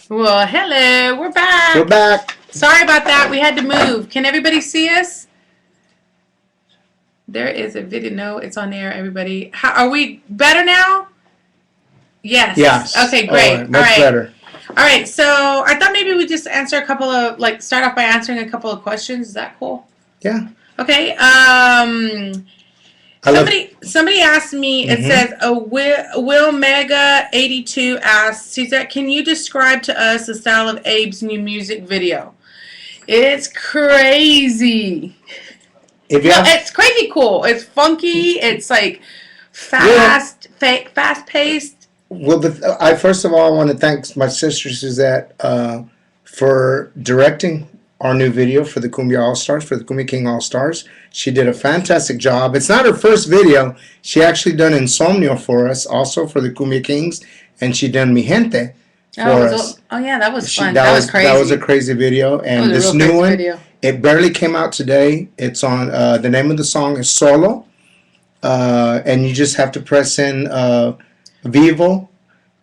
Well, hello. We're back. We're back. Sorry about that. We had to move. Can everybody see us? There is a video. No, it's on there, everybody. Are we better now? Yes. Yes. Okay, great. All right, much better. All right, so I thought maybe we'd just answer a couple of, start off by answering a couple of questions. Is that cool? Yeah. Okay. Somebody asked me, it says, Will Mega 82 asks, Suzette, can you describe to us the style of Abe's new music video? It's crazy. It's crazy cool. It's funky. It's like fast-paced. Well, first of all, I want to thank my sister Suzette for directing our new video for the Cumbia All-Stars, for the Cumbia King All-Stars. She did a fantastic job. It's not her first video. She actually done Insomnio for us, also for the Cumbia Kings, and she done Mi Gente for us. Oh, yeah, that was fun. That was crazy. That was a crazy video. And this new one, it barely came out today. It's on, the name of the song is Solo, and you just have to press in Vivo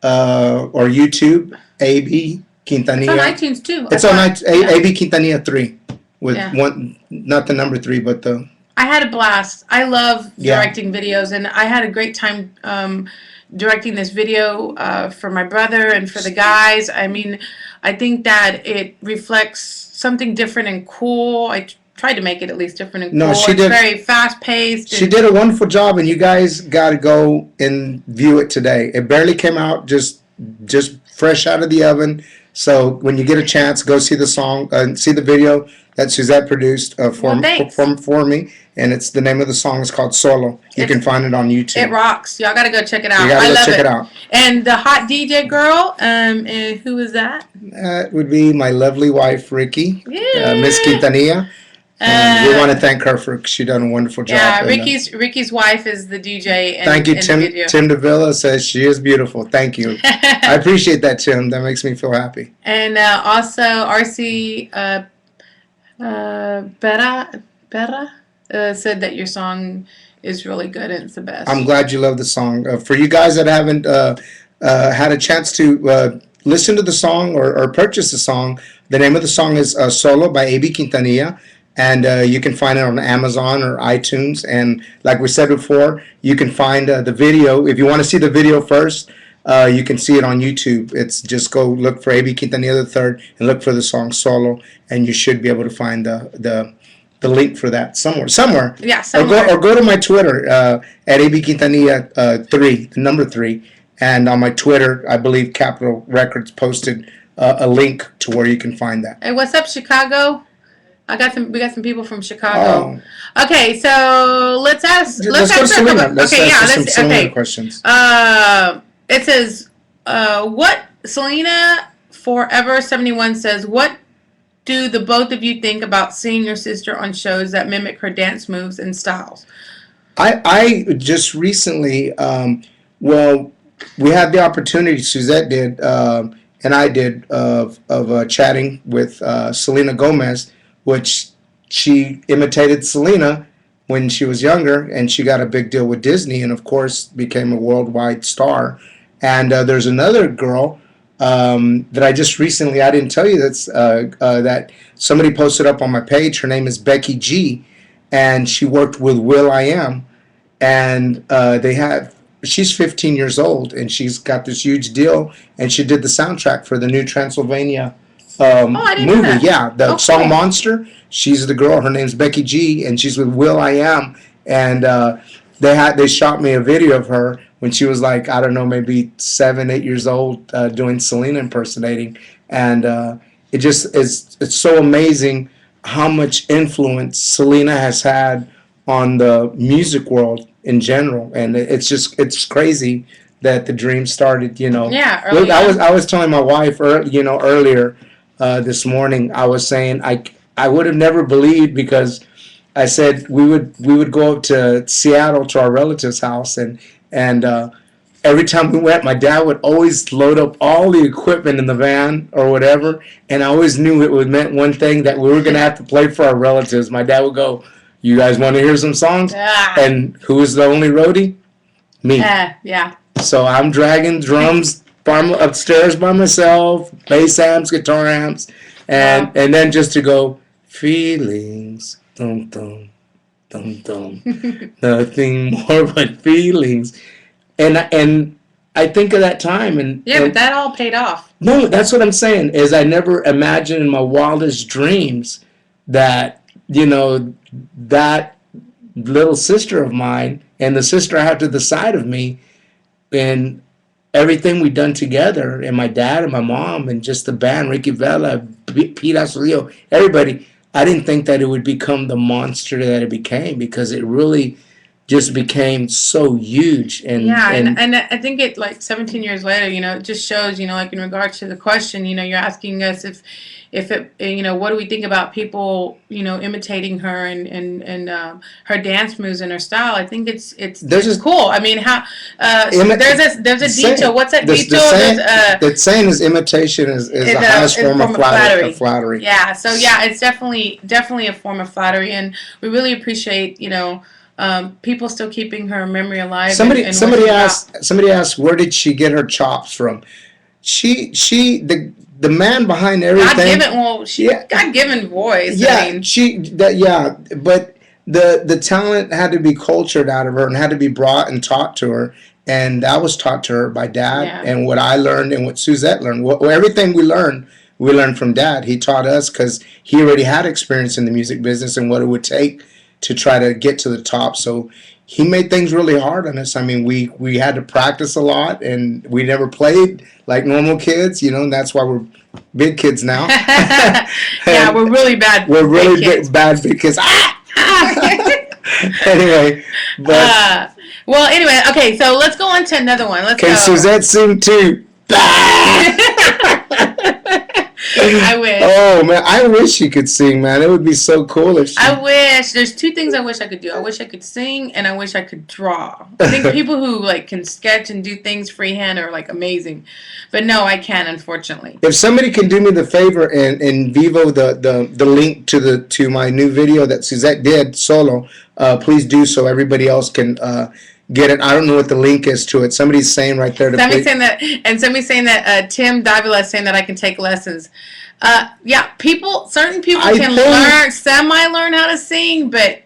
or YouTube, A.B. Quintanilla. It's on iTunes too. It's on A.B. Quintanilla 3 with one, not the number 3, but the. I had a blast. I love directing videos, and I had a great time directing this video for my brother and for the guys. I mean, I think that it reflects something different and cool. I tried to make it at least different and cool. No, she did. It's very fast-paced. She did a wonderful job, and you guys got to go and view it today. It barely came out, just fresh out of the oven. So when you get a chance, go see the song, see the video that Suzette produced for me, and it's the name of the song is called Solo. You can find it on YouTube. It rocks. Y'all gotta go check it out. You gotta go check it out. And the hot DJ girl, who is that? That would be my lovely wife, Ricky, Miss Quintanilla. And we want to thank her for she done a wonderful job. Yeah, Ricky's wife is the DJ. Thank you, Tim Davila says she is beautiful. Thank you. I appreciate that, Tim. That makes me feel happy. And also RC Berra said that your song is really good and it's the best. I'm glad you love the song. For you guys that haven't had a chance to listen to the song or purchase the song, the name of the song is Solo by A.B. Quintanilla. And you can find it on Amazon or iTunes. And like we said before, you can find the video. If you want to see the video first, you can see it on YouTube. It's just go look for A.B. Quintanilla III and look for the song Solo, and you should be able to find the link for that somewhere. Yeah, somewhere. Or go to my Twitter at A.B. Quintanilla 3, the number 3. And on my Twitter, I believe Capitol Records posted a link to where you can find that. Hey, what's up, Chicago? We got some people from Chicago. Oh. Okay, so let's ask Selena. Let's ask some Selena questions. It says, what Selena Forever 71 says, what do the both of you think about seeing your sister on shows that mimic her dance moves and styles? I just recently, we had the opportunity, Suzette did, and I did, of chatting with Selena Gomez, which she imitated Selena when she was younger, and she got a big deal with Disney, and of course became a worldwide star. And there's another girl that I just recently, I didn't tell you that somebody posted up on my page. Her name is Becky G, and she worked with Will.i.am, and she's 15 years old, and she's got this huge deal, and she did the soundtrack for the new Transylvania movie. Yeah, the song Monster. She's the girl. Her name's Becky G, and she's with Will.i.am. And they shot me a video of her when she was like, I don't know, maybe 7, 8 years old, doing Selena impersonating. And it's so amazing how much influence Selena has had on the music world in general. And it's crazy that the dream started. Yeah. I was telling my wife earlier. This morning, I was saying I would have never believed, because I said we would go up to Seattle to our relative's house, and every time we went, my dad would always load up all the equipment in the van or whatever, and I always knew it meant one thing, that we were going to have to play for our relatives. My dad would go, "You guys want to hear some songs?" And who was the only roadie? Me. Yeah. So I'm dragging drums upstairs by myself, bass amps, guitar amps, Wow. and then just to go feelings, dum dum dum dum, nothing more but feelings, and I think of that time Yeah, but that all paid off. no, that's what I'm saying is I never imagined in my wildest dreams that that little sister of mine and the sister I have to the side of me and everything we done together and my dad and my mom and just the band, Ricky Vela, Pete Asolio, everybody, I didn't think that it would become the monster that it became because it really just became so huge. And I think it like 17 years later, it just shows, like in regards to the question, you're asking us if it, what do we think about people, imitating her and her dance moves and her style. I think it's cool. I mean, how there's a detail. What's that detail? The saying is imitation is the highest form of flattery. Yeah. So yeah, it's definitely a form of flattery, and we really appreciate people still keeping her memory alive. Somebody asked where did she get her chops from? The man behind everything. God-given voice. Yeah, but the talent had to be cultured out of her and had to be brought and taught to her, and that was taught to her by Dad. Yeah. And what I learned and what Suzette learned, everything we learned from Dad. He taught us because he already had experience in the music business and what it would take to try to get to the top. So he made things really hard on us. I mean, we had to practice a lot, and we never played like normal kids, and that's why we're big kids now. Yeah, we're really bad. We're really bad big kids. Anyway, but anyway, okay. So let's go on to another one. Can Suzette sing too? I wish. Oh man, I wish she could sing, man. It would be so cool if she... I wish. There's two things I wish I could do. I wish I could sing, and I wish I could draw. I think people who can sketch and do things freehand are amazing, but no, I can't, unfortunately. If somebody can do me the favor and Vivo the link to my new video that Suzette did solo, please do so everybody else can get it. I don't know what the link is to it. Somebody's saying right there. Somebody's saying that Tim Davila is saying that I can take lessons. Yeah, certain people can semi-learn how to sing, but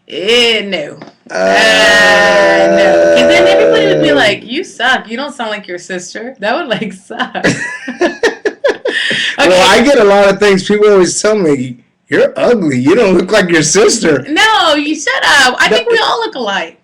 no. No. Because then everybody would be like, you suck. You don't sound like your sister. That would suck. Okay. Well, I get a lot of things. People always tell me, you're ugly. You don't look like your sister. No, you shut up. I think we all look alike.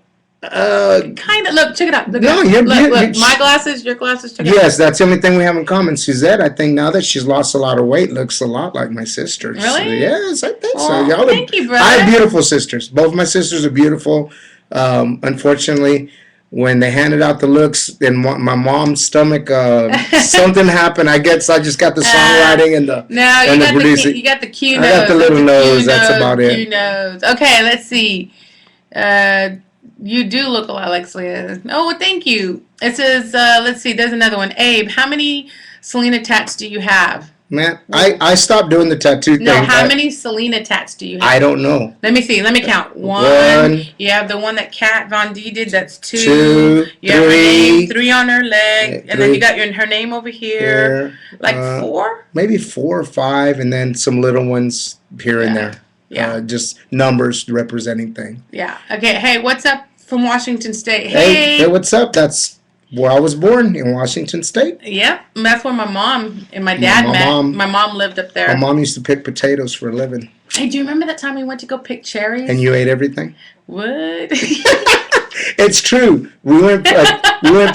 Kind of. Look, check it out. Look, my glasses, your glasses. Check it out. Yes, that's the only thing we have in common. Suzette, I think now that she's lost a lot of weight, looks a lot like my sister. Really? So, yes, I think so. Thank you, brother. I have beautiful sisters. Both my sisters are beautiful. Unfortunately, when they handed out the looks in my mom's stomach, something happened. I guess I just got the songwriting and the producing. You got the Q nose. I got the little nose. That's about it. Q nose. Okay, let's see. You do look a lot like Selena. Oh, well, thank you. It says, let's see, there's another one. Abe, how many Selena tats do you have? Man, I stopped doing the tattoo thing. No, how many Selena tats do you have? I don't know. Let me see. Let me count. One. You have the one that Kat Von D did. That's two. You have her name, 3 on her leg. And then you got her name over here. Like 4? Maybe 4 or 5, and then some little ones here and there. Yeah. Just numbers representing things. Yeah. Okay. Hey, what's up from Washington State? Hey, what's up? That's where I was born, in Washington State. Yep. That's where my mom and my dad met. My mom lived up there. My mom used to pick potatoes for a living. Hey, do you remember that time we went to go pick cherries? And you ate everything? What? It's true. We went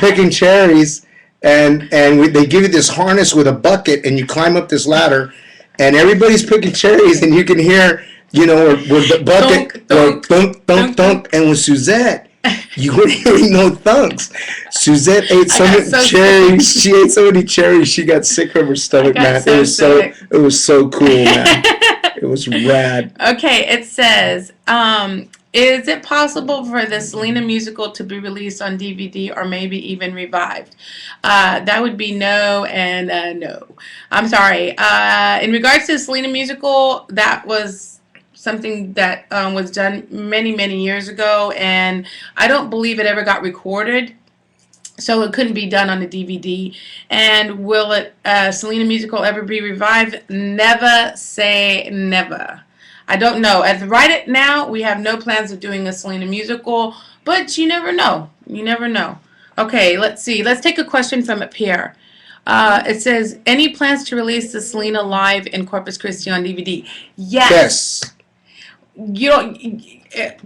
picking cherries, and they give you this harness with a bucket, and you climb up this ladder, and everybody's picking cherries, and you can hear, with the bucket, thunk, thunk, thunk, and with Suzette, you wouldn't hear no thunks. Suzette ate so many cherries. She ate so many cherries, she got sick from her stomach, man. It was so cool, man. It was rad. Okay, it says, is it possible for the Selena musical to be released on DVD or maybe even revived? That would be no and no. I'm sorry. In regards to the Selena musical, that was something that was done many, many years ago, and I don't believe it ever got recorded. so it couldn't be done on the DVD. And will it Selena musical ever be revived? Never say never. I don't know. As right now, we have no plans of doing a Selena musical, but you never know. You never know. Okay, let's see. Let's take a question from up here. It says, any plans to release the Selena live in Corpus Christi on DVD? Yes. Yes. You know,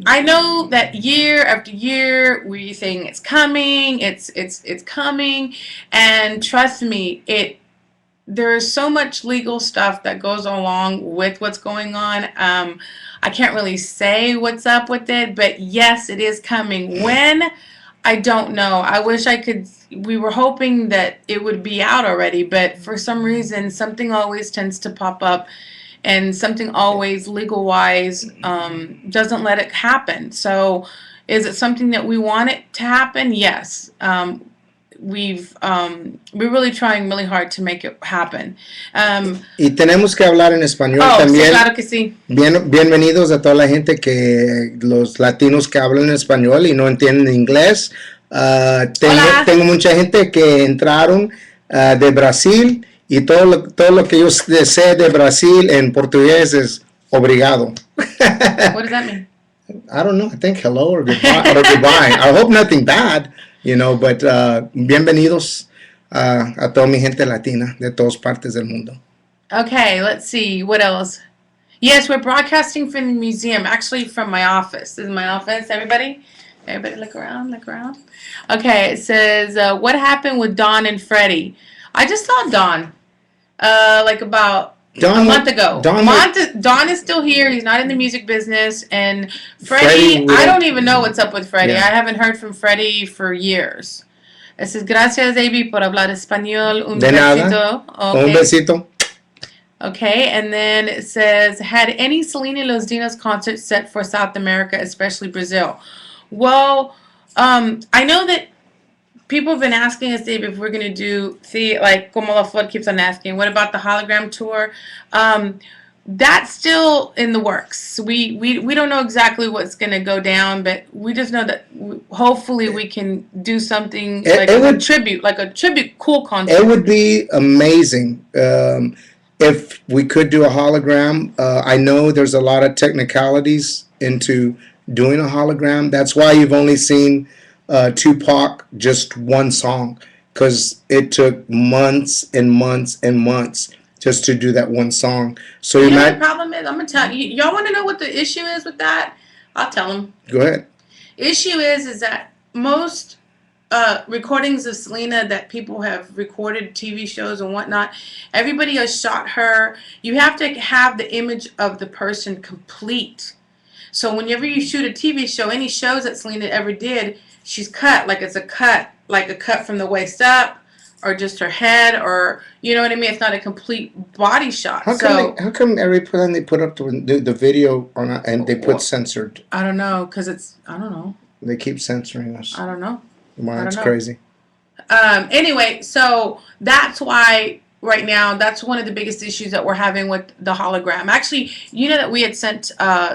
I know that year after year we're saying it's coming, it's coming, and trust me, there's so much legal stuff that goes along with what's going on. I can't really say what's up with it, but yes, it is coming. When? I don't know. I wish I could. We were hoping that it would be out already, but for some reason, something always tends to pop up, and something always legal wise doesn't let it happen. So, is it something that we want it to happen? Yes. We're really trying really hard to make it happen. Y tenemos que hablar en español Sí, también. claro que sí. Bienvenidos a toda la gente los latinos que hablan español y no entienden inglés. Tengo mucha gente que entraron de Brasil y todo lo que yo sé de Brasil en portugués es obrigado. What does that mean? I don't know. I think hello or goodbye. I hope nothing bad, but bienvenidos a toda mi gente latina de todas partes del mundo. Okay, let's see. What else? Yes, we're broadcasting from the museum, actually from my office. This is my office. Everybody look around. Okay, it says, what happened with Dawn and Freddie? I just saw Dawn about a month ago. Dawn is still here. He's not in the music business. And Freddie, I don't even know what's up with Freddie. Yeah. I haven't heard from Freddie for years. It says, gracias, Avi, por hablar español. Un besito. Okay. Un besito. Okay, and then it says, had any Selena Los Dinos concerts set for South America, especially Brazil? Well, I know that people have been asking us, Dave, if we're going to do, Como La Flor keeps on asking, what about the hologram tour? That's still in the works. We don't know exactly what's going to go down, but we just know that hopefully we can do something a tribute cool concert. It would be amazing if we could do a hologram. I know there's a lot of technicalities into doing a hologram. That's why you've only seen Tupac just one song, because it took months and months and months just to do that one song. So you know what the problem is? I'm gonna tell you. Y'all want to know what the issue is with that? I'll tell them. Go ahead. Issue is that most recordings of Selena that people have recorded, TV shows and whatnot, everybody has shot her. You have to have the image of the person complete. So whenever you shoot a TV show, any shows that Selena ever did, she's cut like a cut from the waist up, or just her head, or you know what I mean. It's not a complete body shot. How come every time they put up the video on and they put censored? I don't know, because I don't know. They keep censoring us. I don't know. Wow, that's crazy. Anyway, so that's why right now, that's one of the biggest issues that we're having with the hologram. Actually, you know that we had sent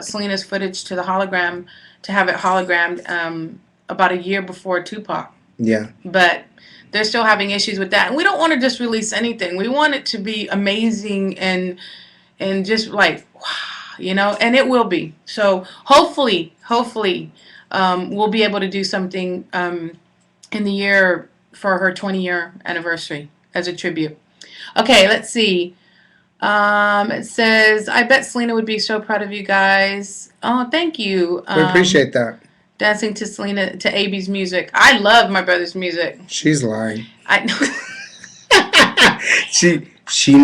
Selena's footage to the hologram to have it hologrammed about a year before Tupac. Yeah. But they're still having issues with that. And we don't want to just release anything. We want it to be amazing and just wow, and it will be. So hopefully, we'll be able to do something in the year for her 20-year anniversary as a tribute. Okay, let's see. It says, I bet Selena would be so proud of you guys. Oh, thank you. We appreciate that. Dancing to Selena, to A.B.'s music. I love my brother's music. She's lying. I know. She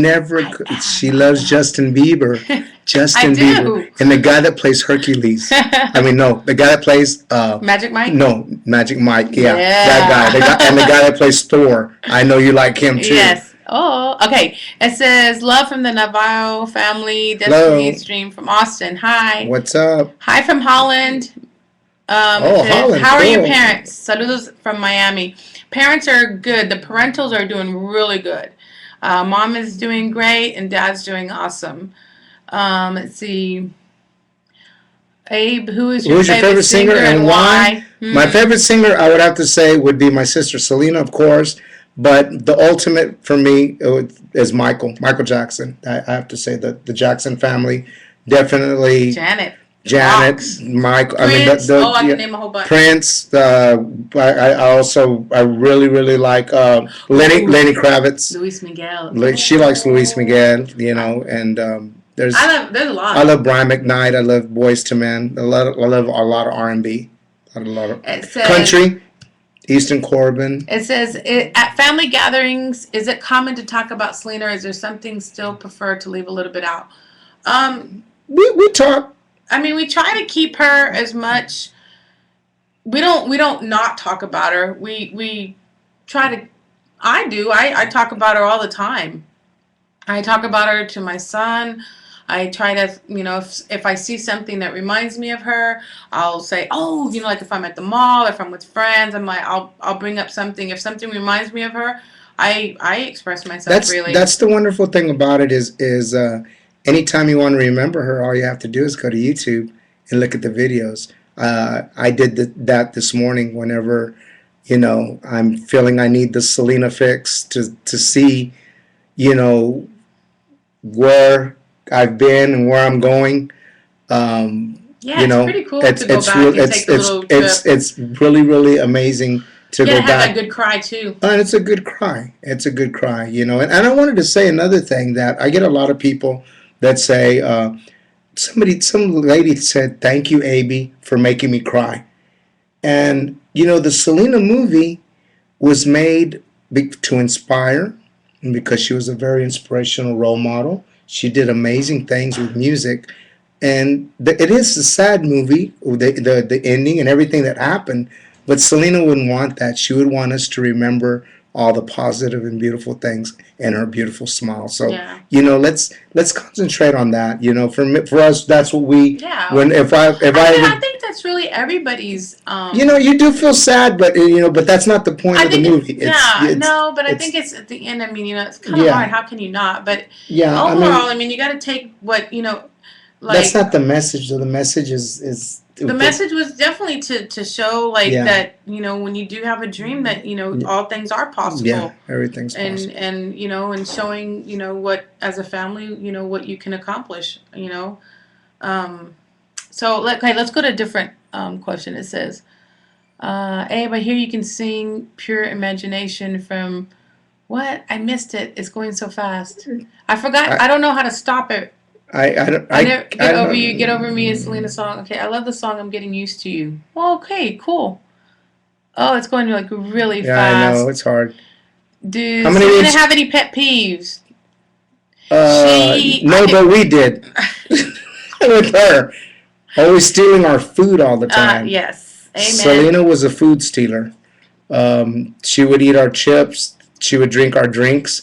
loves Justin Bieber. Justin Bieber. And the guy that plays Hercules. The guy that plays Magic Mike? No, Magic Mike. Yeah. That guy. And the guy that plays Thor. I know you like him too. Yes. Oh, okay. It says, love from the Navarro family. Destiny Stream from Austin. Hi. What's up? Hi from Holland. Holland. How are your parents? Saludos from Miami. Parents are good. The parentals are doing really good. Mom is doing great and dad's doing awesome. Let's see. Abe, who is Who's your favorite singer and why? My favorite singer, I would have to say, would be my sister Selena, of course. But the ultimate for me is Michael Jackson. I have to say that the Jackson family definitely. Janet, Michael. Prince. I can name a whole bunch. Prince. I really like Lenny Kravitz. Luis Miguel. She likes Luis Miguel, and there's a lot. I love Brian McKnight. I love Boyz II Men. I love a lot of R&B. A lot of country. Eastern Corbin. It says at family gatherings, is it common to talk about Selena, or is there something still preferred to leave a little bit out? We talk. I mean, we try to keep her as much. We don't not talk about her. We try to. I do. I talk about her all the time. I talk about her to my son. I try to, if I see something that reminds me of her, I'll say, oh, like if I'm at the mall, if I'm with friends, I'm like, I'll bring up something. If something reminds me of her, I express myself freely. That's the wonderful thing about it is anytime you want to remember her, all you have to do is go to YouTube and look at the videos. I did that this morning whenever, I'm feeling I need the Selena fix to see, where I've been and where I'm going. It's pretty cool to go back and take a little trip. It's really, really amazing to go back. Have that good cry too. And it's a good cry. It's a good cry, And I wanted to say another thing that I get a lot of people that say, some lady said, "Thank you, Abby, for making me cry." And the Selena movie was made to inspire, and because she was a very inspirational role model. She did amazing things with music, and it is a sad movie, the ending and everything that happened. But Selena wouldn't want that. She would want us to remember all the positive and beautiful things and her beautiful smile. So let's concentrate on that. For us, that's what we. Yeah. I think that's really everybody's. You do feel sad, but but that's not the point of the movie. But I think it's at the end. I mean, it's kind of hard. How can you not? But overall, you got to take what Like, that's not the message. Though. The message is. The message was definitely to show that when you do have a dream that all things are possible. Yeah, everything's possible. And and showing what as a family what you can accomplish. So let's go to a different question. It says, Abe, I hear you can sing Pure Imagination from what? I missed it. It's going so fast. I forgot. I don't know how to stop it. Get over me is Selena's song. Okay, I love the song. I'm getting used to you. Well, okay, cool. Oh, it's going really fast. Yeah, I know it's hard. Does Selena have any pet peeves? But we did with her. Always stealing our food all the time. Yes, amen. Selena was a food stealer. She would eat our chips. She would drink our drinks.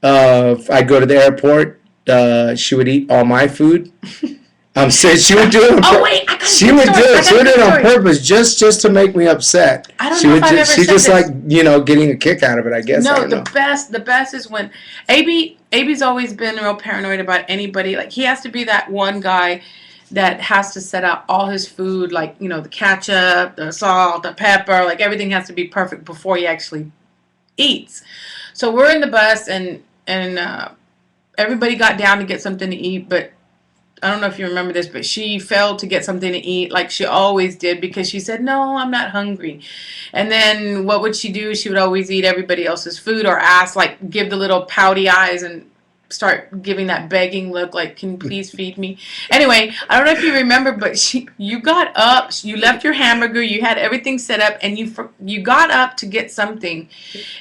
If I go to the airport. She would eat all my food. So she would do it. She would do it on purpose, just to make me upset. I don't know if I've ever said this. Getting a kick out of it. I guess. No, the best is when Abe's always been real paranoid about anybody. Like he has to be that one guy that has to set out all his food, the ketchup, the salt, the pepper, everything has to be perfect before he actually eats. So we're in the bus and everybody got down to get something to eat, but I don't know if you remember this, but she failed to get something to eat like she always did because she said, no, I'm not hungry. And then what would she do? She would always eat everybody else's food or ask, give the little pouty eyes and start giving that begging look can you please feed me? Anyway, I don't know if you remember, but you got up, you left your hamburger, you had everything set up, and you got up to get something.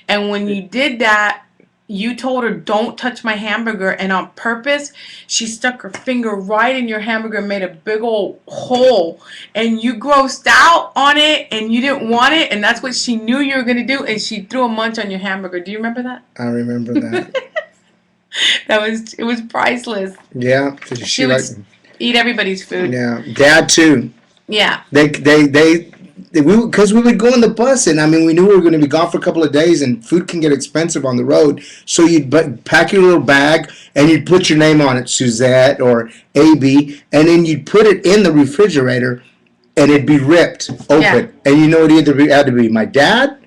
And when you did that, you told her, don't touch my hamburger, and on purpose, she stuck her finger right in your hamburger and made a big old hole, and you grossed out on it, and you didn't want it, and that's what she knew you were going to do, and she threw a munch on your hamburger. Do you remember that? I remember that. It was priceless. Yeah. She would eat everybody's food. Yeah. Dad, too. Yeah. They because we would go on the bus, and I mean, we knew we were going to be gone for a couple of days, and food can get expensive on the road. So you'd pack your little bag, and you'd put your name on it, Suzette or AB, and then you'd put it in the refrigerator, and it'd be ripped open. Yeah. And you know, it either had to be my dad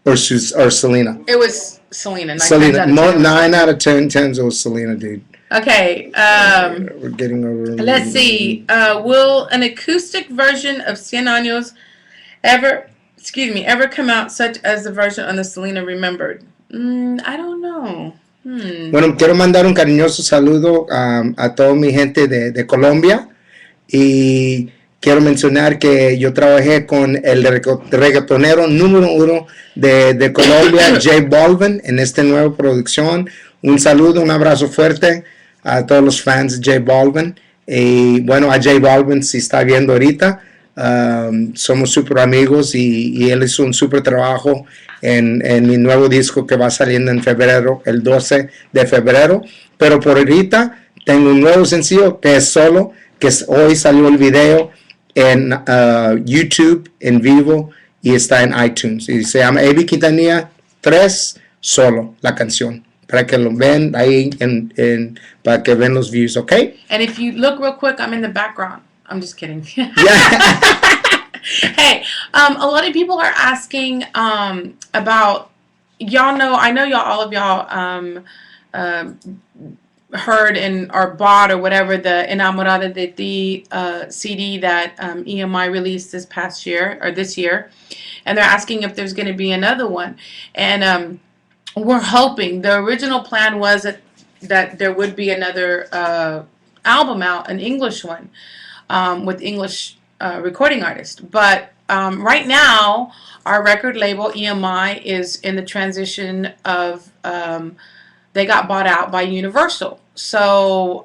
or Selena. It was Selena. Selena. 9 out of 10 times it was Selena, dude. Okay. We're getting over. Let's see. Will an acoustic version of Cien Años ever come out, such as the version on the Selena Remembered? I don't know. Bueno, quiero mandar un cariñoso saludo a toda mi gente de Colombia, y quiero mencionar que yo trabajé con el reggaetonero número 1 de Colombia, J Balvin, en esta nueva producción. Un saludo, un abrazo fuerte a todos los fans de J Balvin. Y bueno, a J Balvin, si está viendo ahorita, somos súper amigos, y él hizo un súper trabajo en mi nuevo disco que va saliendo en febrero, el 12 de febrero. Pero por ahorita tengo un nuevo sencillo que es solo, que hoy salió el video en YouTube en vivo y está en iTunes. Y se llama AB Quintanilla 3 Solo, la canción. Para que lo ven ahí, para que ven los views, ¿ok? And if you look real quick, I'm in the background. I'm just kidding. Yeah. Hey, a lot of people are asking about, y'all know, I know all of y'all heard or bought or whatever the Enamorada de Ti CD that EMI released this past year or this year, and they're asking if there's going to be another one. And we're hoping. The original plan was that there would be another album out, an English one, with English recording artists. But right now, our record label, EMI, is in the transition of, they got bought out by Universal. So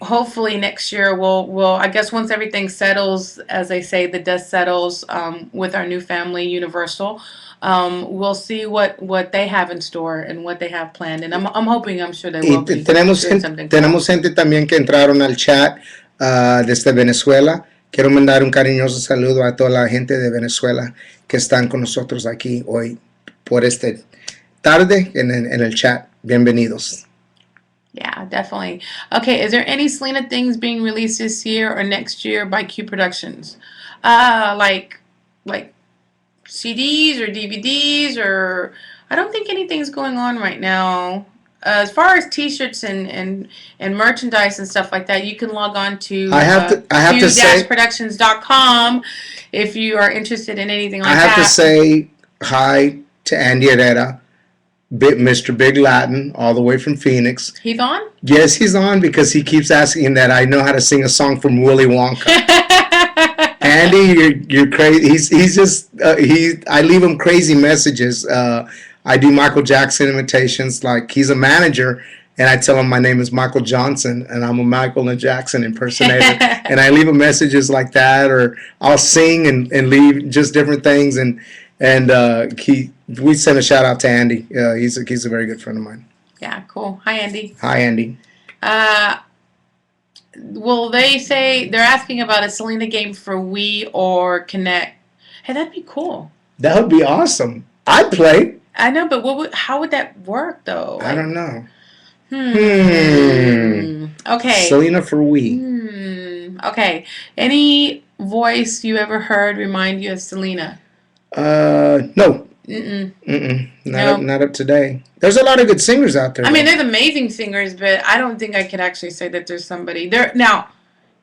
hopefully next year we'll I guess once everything settles, as they say, the dust settles, with our new family, Universal, we'll see what they have in store and what they have planned, and I'm hoping, I'm sure they will be doing something. Tenemos gente también que entraron al chat desde Venezuela. Quiero mandar un cariñoso saludo a toda la gente de Venezuela que están con nosotros aquí hoy por esta tarde en el chat. Bienvenidos. Yeah, definitely. Okay, is there any Selena things being released this year or next year by Q Productions? Like CDs or DVDs, or I don't think anything's going on right now. As far as T-shirts and merchandise and stuff like that, you can log on to q-productions.com if you are interested in anything like that. I have to say hi to Andy Herrera, Mr. Big Latin, all the way from Phoenix. He's on? Yes, he's on, because he keeps asking that I know how to sing a song from Willy Wonka. Andy, you're crazy. He's just I leave him crazy messages. I do Michael Jackson imitations. Like, he's a manager, and I tell him my name is Michael Johnson, and I'm a Michael Jackson impersonator. And I leave him messages like that, or I'll sing and leave just different things. And we send a shout out to Andy. He's a very good friend of mine. Yeah, cool. Hi, Andy. Hi, Andy. Well, they say they're asking about a Selena game for Wii or Kinect. Hey, that'd be cool. That would be awesome. I'd play. I know, but how would that work, though? I don't know. Okay. Selena for Wii. Okay. Any voice you ever heard remind you of Selena? No. Not up today. There's a lot of good singers out there. I mean, there's amazing singers, but I don't think I could actually say that there's somebody there. Now,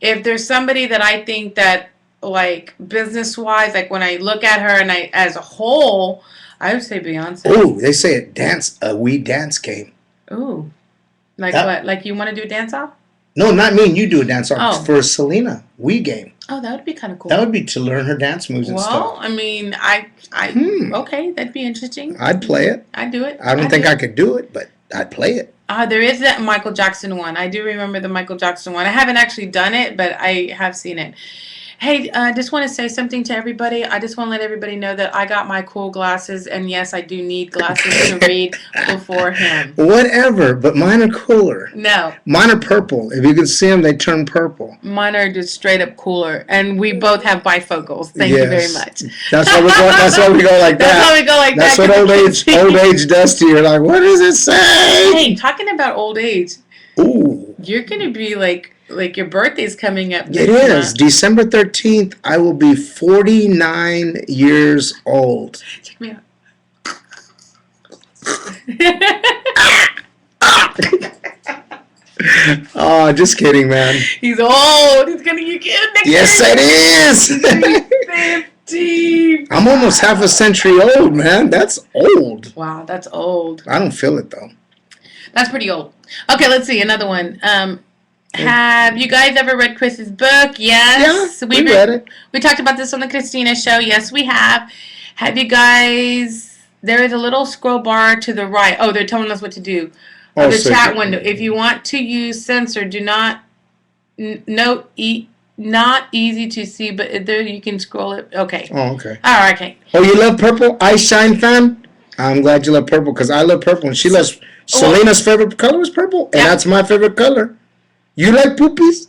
if there's somebody that I think that, like, business-wise, like when I look at her and as a whole, I would say Beyonce. Oh, they say a Wii dance game. Ooh. Like what? Like you want to do a dance-off? No, not me and you do a dance-off. For a Selena Wii game. Oh, that would be kind of cool. That would be to learn her dance moves and stuff. Well, I mean, okay, that'd be interesting. I'd play it. I'd do it. I don't think I could do it, but I'd play it. There is that Michael Jackson one. I do remember the Michael Jackson one. I haven't actually done it, but I have seen it. Hey, I just want to say something to everybody. I just want to let everybody know that I got my cool glasses, and yes, I do need glasses to read before him. Whatever, but mine are cooler. No. Mine are purple. If you can see them, they turn purple. Mine are just straight up cooler, and we both have bifocals. Thank you very much. That's why we go. That's why we go like that. That's why we go like that's that. That's what old age does to you. You're like, what does it say? Hey, talking about old age. Ooh. You're gonna be like your birthday's coming up. It is December 13th. I will be 49 years old. Check me out. Oh, just kidding, man. He's old. He's gonna get next year. Yes, it is. 50. I'm almost half a century old, man. That's old. Wow, that's old. I don't feel it though. That's pretty old. Okay, let's see another one. Have you guys ever read Chris's book? Yes. Yeah, we read it. We talked about this on the Christina show. Yes, we have. Have you guys? There is a little scroll bar to the right. Oh, they're telling us what to do. The chat window. If you want to use censor, do not not easy to see, but there you can scroll it. Okay. Oh, okay. All right. Okay. Oh, you love purple? I Shine fan? I'm glad you love purple because I love purple and she loves. Selena's favorite color is purple, and that's my favorite color. You like poopies?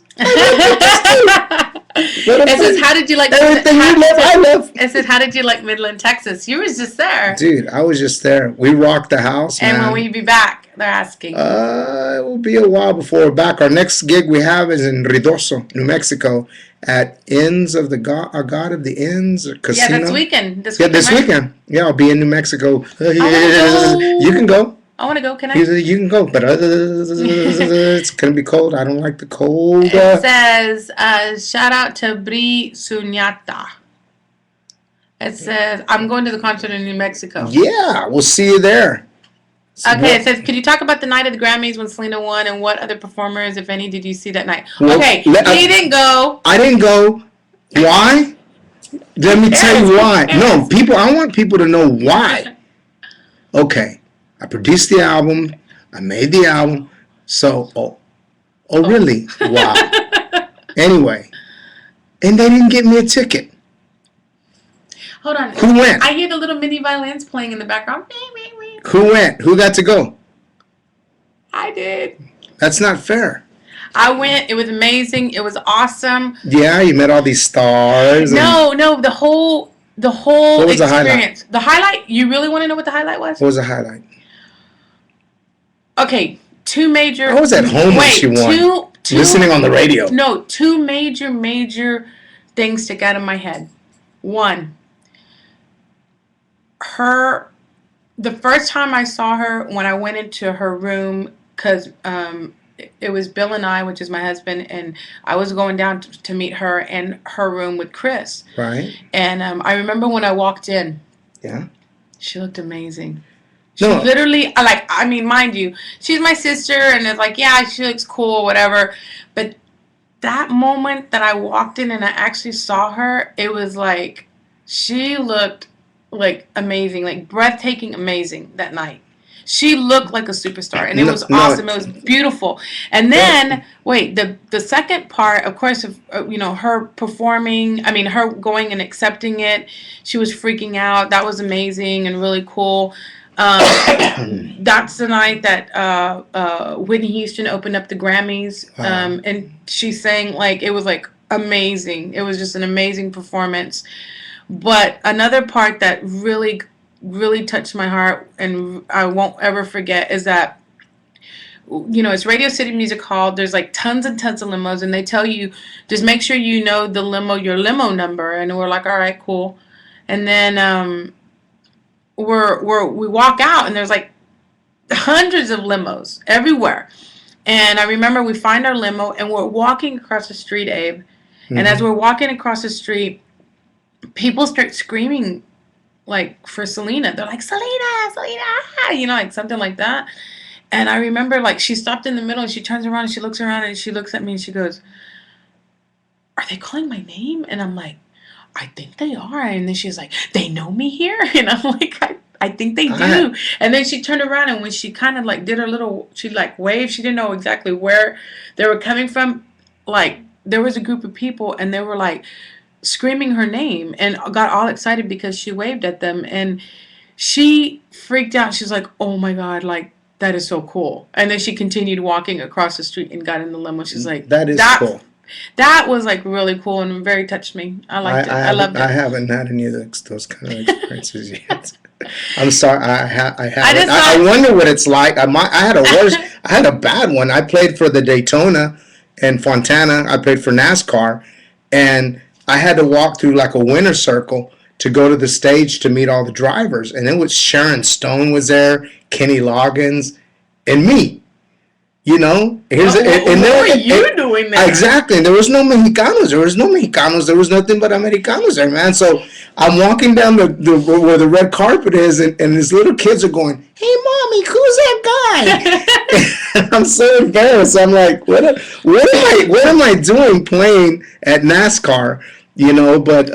It says, how did you like everything you love? I love. It says, how did you like Midland, Texas? You was just there. Dude, I was just there. We rocked the house, and man. when will you be back? They're asking. It will be a while before we're back. Our next gig we have is in Ruidoso, New Mexico, at Inns of the God of the Inns Casino. Yeah, this weekend. This weekend. Yeah, I'll be in New Mexico. You can go. I want to go. Can I? You can go, but it's going to be cold. I don't like the cold. It says, shout out to Bri Sunyata. It says, I'm going to the concert in New Mexico. Yeah, we'll see you there. Okay, it says, could you talk about the night of the Grammys when Selena won and what other performers, if any, did you see that night? Well, okay, he didn't go. I didn't go. Why? Let me tell you why. No, I want people to know why. Okay. I produced the album. I made the album. So, really? Wow. Anyway, and they didn't get me a ticket. Hold on. Who went? I hear the little mini violins playing in the background. Who went? Who got to go? I did. That's not fair. I went. It was amazing. It was awesome. Yeah, you met all these stars. No, the whole what was experience. The highlight? You really want to know what the highlight was? What was the highlight? Okay, two major. I was at home when she won. Two listening on the radio. No, two major things stick out of my head. One, the first time I saw her, when I went into her room, because it was Bill and I, which is my husband, and I was going down to meet her in her room with Chris. Right. And I remember when I walked in. Yeah. She looked amazing. She literally, mind you, she's my sister, and it's like, yeah, she looks cool, whatever. But that moment that I walked in and I actually saw her, it was like, she looked like amazing, like breathtaking amazing that night. She looked like a superstar, and it was awesome. It was beautiful. And then, the second part, of course, of her performing. I mean, her going and accepting it. She was freaking out. That was amazing and really cool. That's the night that Whitney Houston opened up the Grammys, and she sang it was amazing. It was just an amazing performance. But another part that really touched my heart and I won't ever forget is that it's Radio City Music Hall. There's tons and tons of limos, and they tell you just make sure you know your limo number, and we're like, all right, cool. And then we walk out, and there's hundreds of limos everywhere. And I remember we find our limo, and we're walking across the street, Abe. Mm-hmm. And as we're walking across the street, people start screaming for Selena. They're like, Selena, something like that. And I remember she stopped in the middle, and she turns around and she looks around and she looks at me and she goes, are they calling my name? And I'm like, I think they are. And then she's like, they know me here? And I'm like, I think they do. And then she turned around, and when she kind of did her little, she waved. She didn't know exactly where they were coming from. There was a group of people, and they were screaming her name and got all excited because she waved at them, and she freaked out. She's like, "Oh my god, like that is so cool." And then she continued walking across the street and got in the limo. She's like, That is cool. That was like really cool and very touched me. I liked it. I loved it. I haven't had any of those kind of experiences yet. I'm sorry, I haven't. I wonder what it's like. I had a worse. I had a bad one. I played for the Daytona and Fontana. I played for NASCAR, and I had to walk through like a winter circle to go to the stage to meet all the drivers. And then with Sharon Stone was there, Kenny Loggins, and me. You know, what were you doing there? Exactly. There was no Mexicanos. There was nothing but Americanos there, man. So I'm walking down where the red carpet is, and these little kids are going, "Hey, mommy, who's that guy?" I'm so embarrassed. I'm like, what am I doing playing at NASCAR? You know, but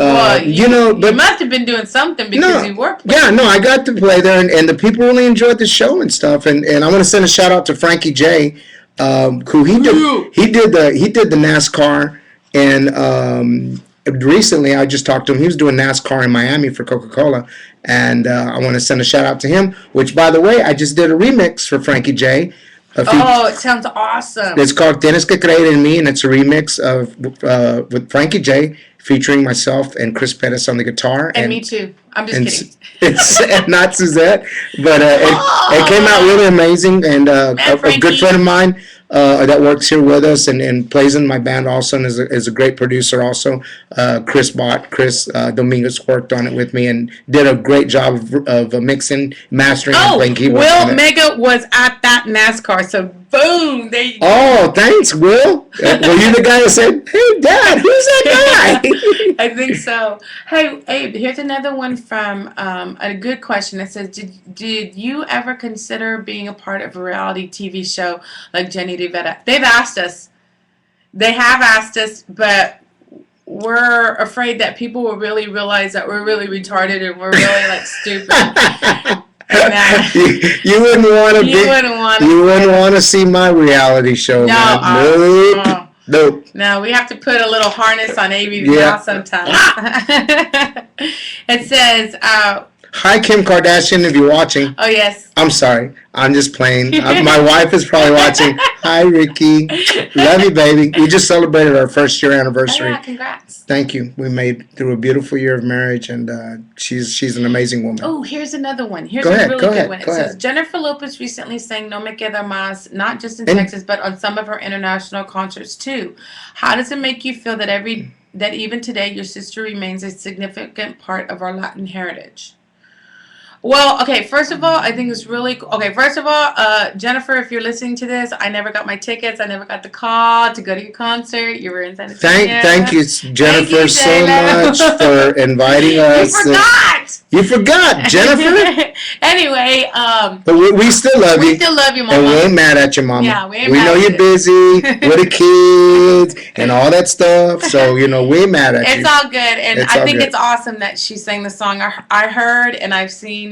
you must have been doing something because you were playing. Yeah, no, I got to play there, and the people really enjoyed the show and stuff. And I want to send a shout out to Frankie J, who he did the NASCAR, and recently I just talked to him. He was doing NASCAR in Miami for Coca-Cola, and I want to send a shout out to him. Which, by the way, I just did a remix for Frankie J. It sounds awesome. It's called Tienes que creer en mí, and it's a remix of with Frankie J, featuring myself and Chris Pettis on the guitar. And me too. I'm just kidding. It's not Suzette, but it came out really amazing. And a good friend of mine that works here with us and plays in my band also, and is a great producer also. Chris Dominguez worked on it with me and did a great job of mixing, mastering, and playing keyboards. Will Mega was at that NASCAR, so boom, there you go. Oh, thanks, Will. Were you the guy that said, "Hey, Dad, who's that guy?" I think so. Hey, Abe, here's another one from a good question. It says, did you ever consider being a part of a reality TV show like Jenny DeVetta? They've asked us. They have asked us, but we're afraid that people will really realize that we're really retarded and we're really like stupid. You wouldn't want to be. You wouldn't want to see my reality show. No, Nope. No, we have to put a little harness on Amy's mouth sometimes. It says, "Hi, Kim Kardashian, if you're watching." Oh, yes. I'm sorry. I'm just playing. My wife is probably watching. Hi, Ricky. Love you, baby. We just celebrated our first year anniversary. Oh, yeah, congrats. Thank you. We made through a beautiful year of marriage, and she's an amazing woman. Oh, here's another one. Here's a really good one. It says, Jennifer Lopez recently sang No Me Queda Más, not just in Texas, but on some of her international concerts, too. How does it make you feel that even today your sister remains a significant part of our Latin heritage? Well, okay, first of all, I think it's really cool. Okay, first of all, Jennifer, if you're listening to this, I never got my tickets. I never got the call to go to your concert. You were in San Antonio. Thank you, Jennifer, so much for inviting us. You forgot, Jennifer. Anyway, but we still love you. We still love you, Mama. And we ain't mad at you, Mama. Yeah, we know you're busy with the kids and all that stuff, so we ain't mad at you. It's all good, and I think it's awesome that she sang the song. I heard and I've seen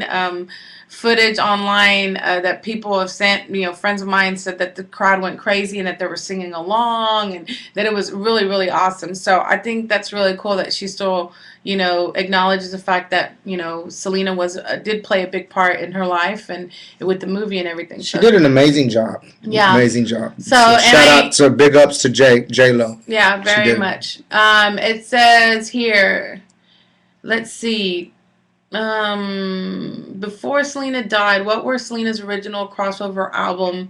footage online that people have sent. Friends of mine said that the crowd went crazy and that they were singing along and that it was really, really awesome. So I think that's really cool that she still acknowledges the fact that Selena did play a big part in her life and with the movie and everything. She did an amazing job. Yeah, amazing job. So shout out to big ups to J Lo. Yeah, very much. It says here, let's see. Before Selena died, what were Selena's original crossover album?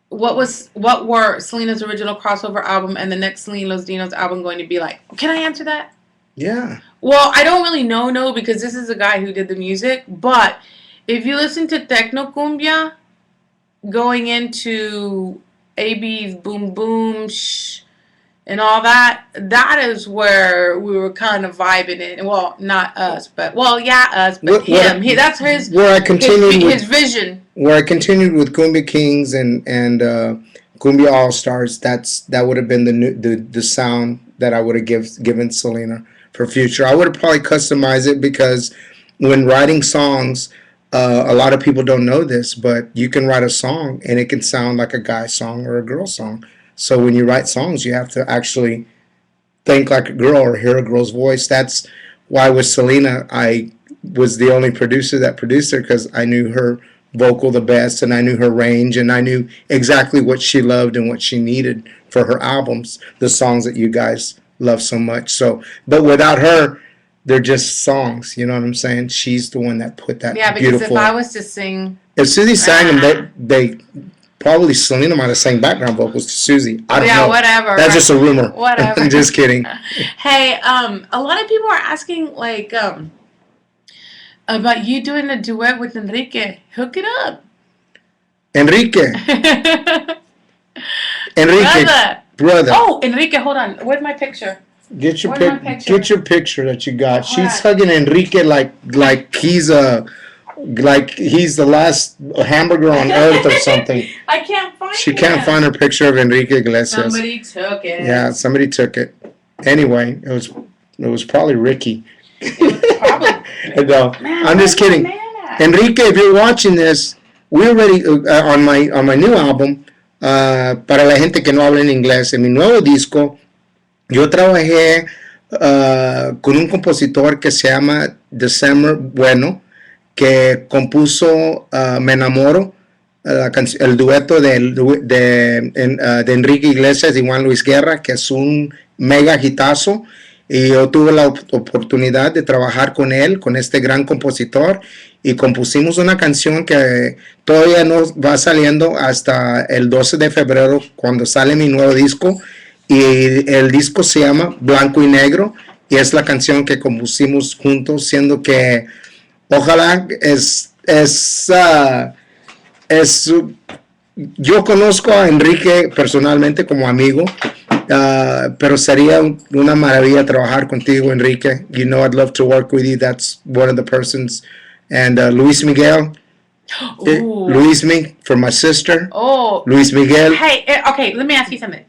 What were Selena's original crossover album and the next Selena Los Dinos album going to be like? Can I answer that? Yeah. Well, I don't really know because this is a guy who did the music, but if you listen to Tecno Cumbia going into AB's Boom Boom Shh and all that is where we were kind of vibing it. Well, not us, but us, but him. That's his. Where I continued his vision. Where I continued with Cumbia Kings and Cumbia All Stars. That would have been the sound that I would have given Selena for future. I would have probably customized it because when writing songs, a lot of people don't know this, but you can write a song and it can sound like a guy song or a girl song. So when you write songs, you have to actually Think Like a Girl or Hear a Girl's Voice. That's why with Selena, I was the only producer that produced her because I knew her vocal the best and I knew her range and I knew exactly what she loved and what she needed for her albums, the songs that you guys love so much. So, but without her, they're just songs. You know what I'm saying? She's the one that put that Yeah, because beautiful. if I was to sing, If Susie sang them, they probably Selena might have sang background vocals to Susie. I don't know. Yeah, whatever. That's just a rumor. Whatever. I'm just kidding. Hey, a lot of people are asking like about you doing a duet with Enrique. Hook it up. Enrique. Enrique. Brother. Oh, Enrique, hold on. Where's my picture? Get your picture that you got. She's hugging Enrique like he's the last hamburger on earth or something. I can't find it. She can't find her picture of Enrique Iglesias. Somebody took it. Yeah, somebody took it. Anyway, it was probably Ricky. Probably. No, I'm just kidding. Enrique, if you're watching this, we already on my new album, para la gente que no habla en inglés, en mi nuevo disco, yo trabajé con un compositor que se llama December Bueno, que compuso Me Enamoro, el dueto de Enrique Iglesias y Juan Luis Guerra, que es un mega hitazo. Y yo tuve la oportunidad de trabajar con él, con este gran compositor, y compusimos una canción que todavía no va saliendo hasta el 12 de febrero, cuando sale mi nuevo disco. Y el disco se llama Blanco y Negro, y es la canción que compusimos juntos, siendo que ojalá yo conozco a Enrique personalmente como amigo, pero sería una maravilla trabajar contigo, Enrique. You know I'd love to work with you. That's one of the persons. And Luis Miguel. Luis Me for my sister. Oh. Luis Miguel. Hey, okay, let me ask you something.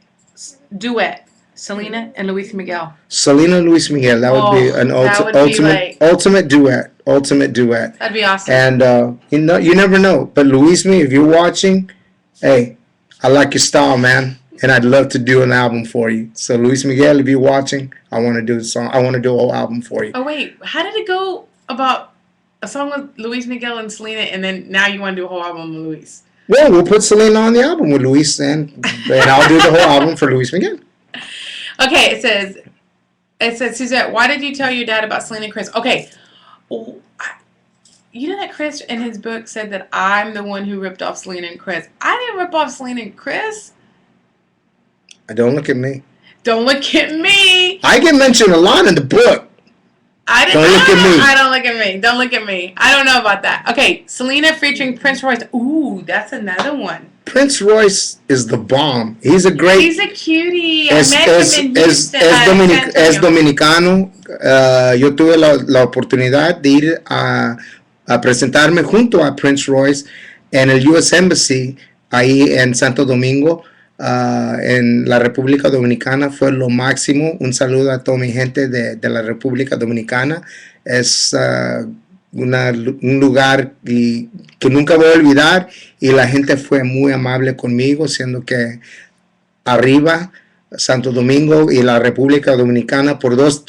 Duet. Selena and Luis Miguel. Selena and Luis Miguel. That would be an ultimate duet. Ultimate duet. That'd be awesome. And you never know. But Luis Me, if you're watching, hey, I like your style, man. And I'd love to do an album for you. So Luis Miguel, if you're watching, I want to do a song. I want to do a whole album for you. Oh wait, how did it go about a song with Luis Miguel and Selena, and then now you want to do a whole album with Luis? Well, we'll put Selena on the album with Luis, and I'll do the whole album for Luis Miguel. Okay, it says, Suzette, why did you tell your dad about Selena and Chris? Okay, you know that Chris in his book said that I'm the one who ripped off Selena and Chris. I didn't rip off Selena and Chris. Don't look at me. Don't look at me. I get mentioned a lot in the book. Don't look at me. I don't look at me. Don't look at me. I don't know about that. Okay, Selena featuring Prince Royce. Ooh, that's another one. Prince Royce is the bomb. He's a cutie. I met him in Houston. Es dominicano. Yo tuve la oportunidad de ir a presentarme junto a Prince Royce en el US Embassy ahí en Santo Domingo. En la República Dominicana fue lo máximo. Un saludo a toda mi gente de la República Dominicana. Es un lugar que nunca voy a olvidar, y la gente fue muy amable conmigo, siendo que arriba Santo Domingo y la República Dominicana por dos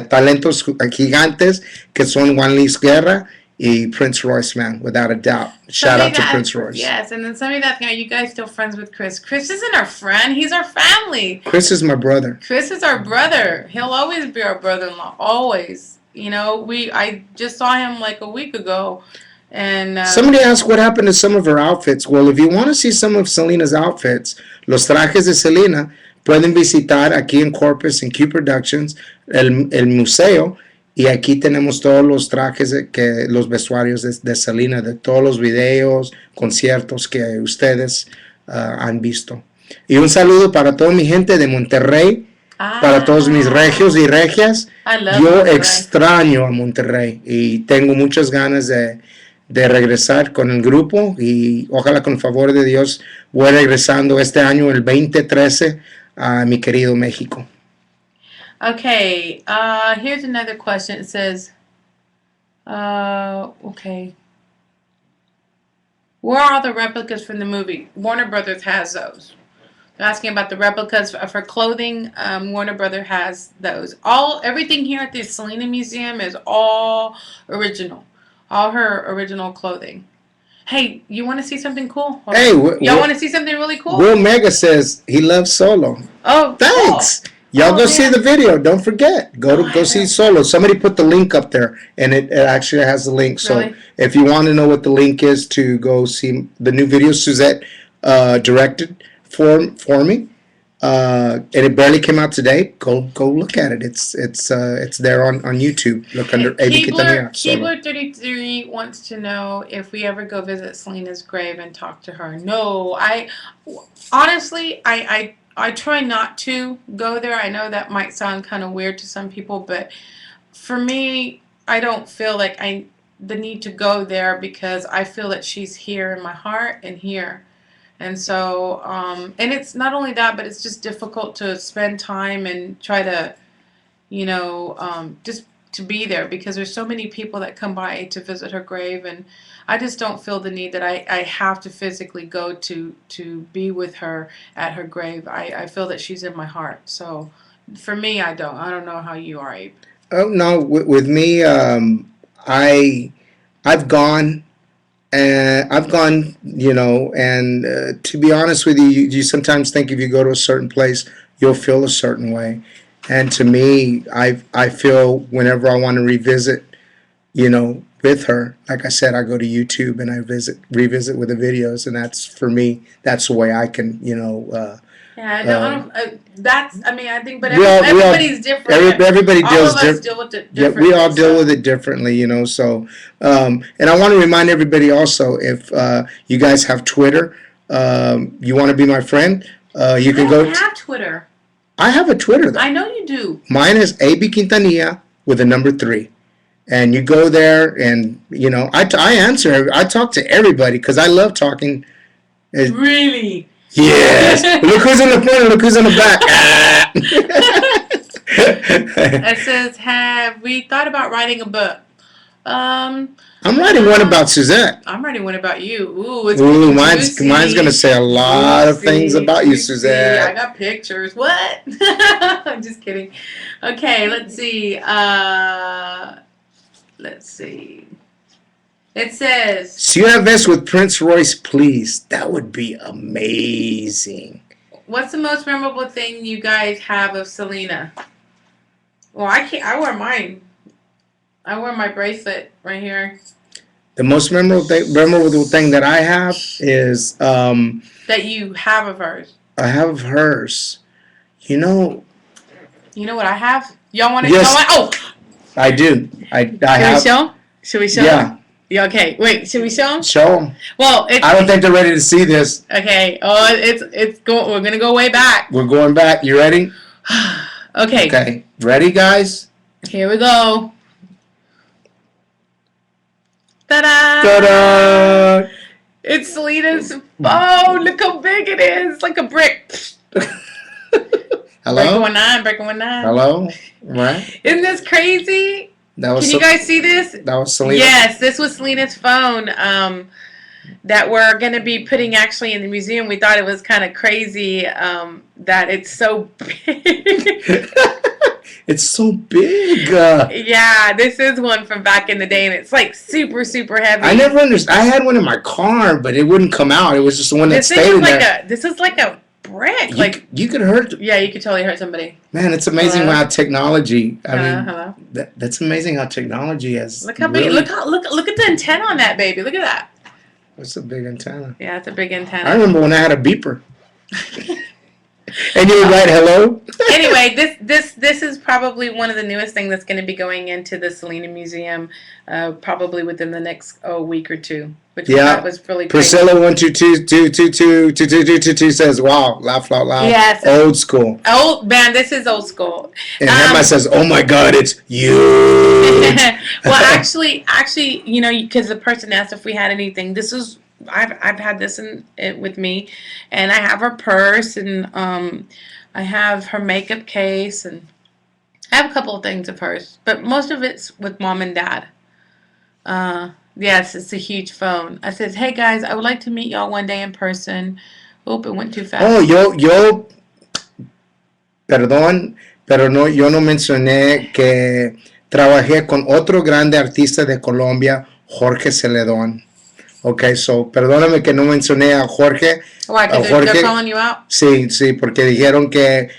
talentos gigantes que son Juan Luis Guerra y Prince Royce, man, without a doubt. Shout out to Prince Royce. Yes, and then somebody that's are you guys still friends with Chris? Chris isn't our friend. He's our family. Chris is my brother. Chris is our brother. He'll always be our brother-in-law. Always. You know, I just saw him like a week ago. And somebody asked what happened to some of her outfits. Well, if you want to see some of Selena's outfits, los trajes de Selena, pueden visitar aquí en Corpus, en Q Productions, el museo. Y aquí tenemos todos los trajes, los vestuarios de Selena, de todos los videos, conciertos que ustedes han visto. Y un saludo para toda mi gente de Monterrey, para todos mis regios y regias. Yo extraño a Monterrey y tengo muchas ganas de regresar con el grupo, y ojalá con el favor de Dios voy regresando este año, el 2013, a mi querido México. Okay, here's another question. It says, okay. Where are all the replicas from the movie? Warner Brothers has those. asking about the replicas of her clothing. Warner Brother has those. Everything here at the Selena Museum is all original. All her original clothing. Hey, you want to see something cool? Hey, y'all want to see something really cool? Will Mega says he loves Solo. Oh, thanks. Cool. Y'all go see the video. Don't forget. Go see Solo. Somebody put the link up there, and it actually has the link. So really? If you want to know what the link is to go see the new video Suzette directed for me, and it barely came out today. Go look at it. It's there on YouTube. Look under Keebler33 wants to know if we ever go visit Selena's grave and talk to her. No, honestly I try not to go there. I know that might sound kind of weird to some people, but for me, I don't feel like the need to go there because I feel that she's here in my heart and here. And so, and it's not only that, but it's just difficult to spend time and try to, just to be there because there's so many people that come by to visit her grave, and I just don't feel the need that I have to physically go to be with her at her grave. I feel that she's in my heart. So for me, I don't know how you are, Abe. Oh no, with me, I've gone. And I've gone, and to be honest with you, you sometimes think if you go to a certain place, you'll feel a certain way. And to me, I feel whenever I want to revisit, with her, like I said, I go to YouTube and I revisit with the videos, and that's for me. That's the way I can, Yeah, I think, but everybody's different. Everybody all deals of us deal with it differently. Yeah, we all deal with it differently, So, and I want to remind everybody also, if you guys have Twitter, you want to be my friend, you can go. I don't have Twitter. I have a Twitter, though. I know you do. Mine is AB Quintanilla with a number 3. And you go there, and, I answer. I talk to everybody because I love talking. Really? Yes. Look who's in the front and look who's in the back. It says, have we thought about writing a book? I'm writing one about Suzette. I'm writing one about you. Ooh, mine's going to say a lot of things about you, Suzette. I got pictures. What? I'm just kidding. Okay, let's see. It says, Ciudad Vez with Prince Royce, please. That would be amazing. What's the most memorable thing you guys have of Selena? Well, I wear mine. I wear my bracelet right here. The most memorable thing that I have is that you have of hers. I have of hers. You know what I have? Y'all want to? Yes. I do. I have. Should we show? Yeah. Yeah, okay. Wait, should we show them? Show them. Well, I don't think they're ready to see this. Okay. Oh, we're gonna go way back. We're going back. You ready? Okay. Okay. Ready, guys? Here we go. Ta-da! Ta-da! It's Selena's phone. Look how big it is. It's like a brick. Hello? Breaking one nine. Hello? Right? Isn't this crazy? Can you guys see this? That was Selena. Yes, this was Selena's phone that we're going to be putting actually in the museum. We thought it was kind of crazy that it's so big. It's so big. Yeah, this is one from back in the day, and it's like super, super heavy. I never understood. I had one in my car, but it wouldn't come out. It was just the one that stayed in there. This is like a brick. You could hurt. Yeah, you could totally hurt somebody. Man, it's amazing how technology. Hello. That's amazing how technology has. Look how big. Look at the antenna on that baby. Look at that. That's a big antenna. Yeah, it's a big antenna. I remember when I had a beeper. And you would write hello. Anyway, this is probably one of the newest things that's going to be going into the Selena Museum, probably within the next week or two. Which was really crazy. Priscilla 122222222 says, "Wow, laugh out loud." Yes, old school. Old man, this is old school. And Emma says, "Oh my God, it's huge." Well, actually, because the person asked if we had anything. This is. I've had this with me, and I have her purse, and I have her makeup case, and I have a couple of things of hers, but most of it's with Mom and Dad. Yes, it's a huge phone. I says, hey guys, I would like to meet y'all one day in person. Oh, it went too fast. Oh, yo, perdón, pero no, yo no mencioné que trabajé con otro grande artista de Colombia, Jorge Celedón. Okay, so, perdóname que no mencioné a Jorge. Why? Because they're calling you out? Sí, porque dijeron que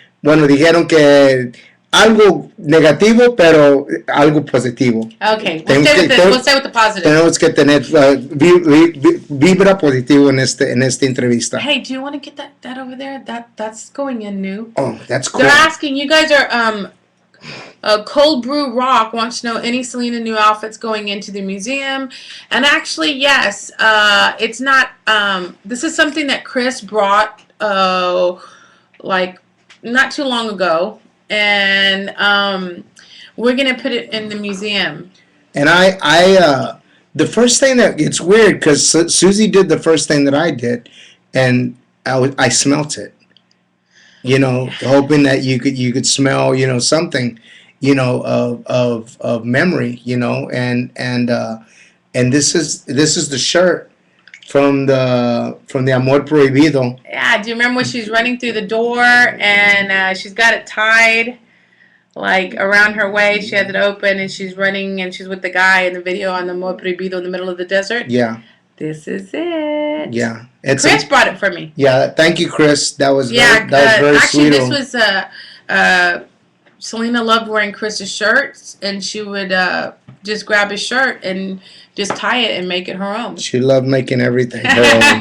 algo negativo, pero algo positivo. Okay, we'll stay with the positive. Tenemos que tener vibra positivo en esta entrevista. Hey, do you want to get that over there? That's going in new. Oh, that's cool. They're asking, you guys are Cold Brew Rock wants to know any Selena new outfits going into the museum. And actually, yes, it's not, this is something that Chris brought, like, not too long ago. And we're going to put it in the museum. And I the first thing that, it's weird because Susie did the first thing that I did, and I smelt it. You know, hoping that you could smell, you know, something, you know, of memory, you know, and this is the shirt from the Amor Prohibido. Yeah, do you remember when she's running through the door and she's got it tied like around her waist? She has it open and she's running and she's with the guy in the video on the Amor Prohibido in the middle of the desert. Yeah. This is it. Yeah. Chris brought it for me. Yeah, thank you, Chris. That was very actually, sweet. This was Selena loved wearing Chris's shirts, and she would just grab his shirt and just tie it and make it her own. She loved making everything her own.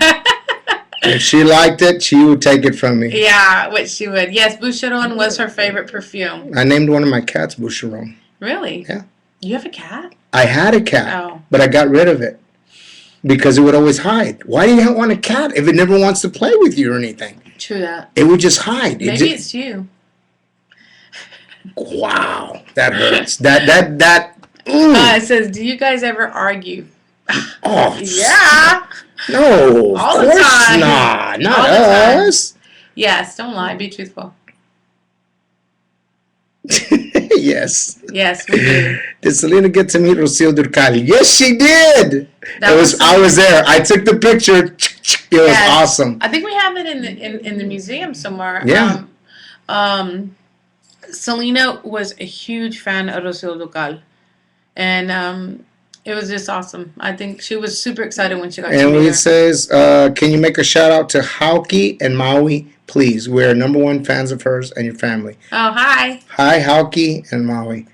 If she liked it, she would take it from me. Yeah, which she would. Yes, Boucheron was her favorite perfume. I named one of my cats Boucheron. Really? Yeah. You have a cat? I had a cat, but I got rid of it. Because it would always hide. Why do you want a cat if it never wants to play with you or anything? True that. It would just hide. Maybe it's you. Wow, that hurts. That. It says, do you guys ever argue? Oh, yeah. No, all of the course time. not. Not all us. Yes, don't lie. Be truthful. Yes. Yes, we do. Did Selena get to meet Rocio Durcal? Yes, she did. I was there. I took the picture. It was awesome. I think we have it in the museum somewhere. Yeah. Selena was a huge fan of Rocio Durcal, and it was just awesome. I think she was super excited when she got to meet her. And it says, can you make a shout out to Hauki and Maui? Please, we're #1 fans of hers and your family. Oh, hi. Hi, Hauki and Maui.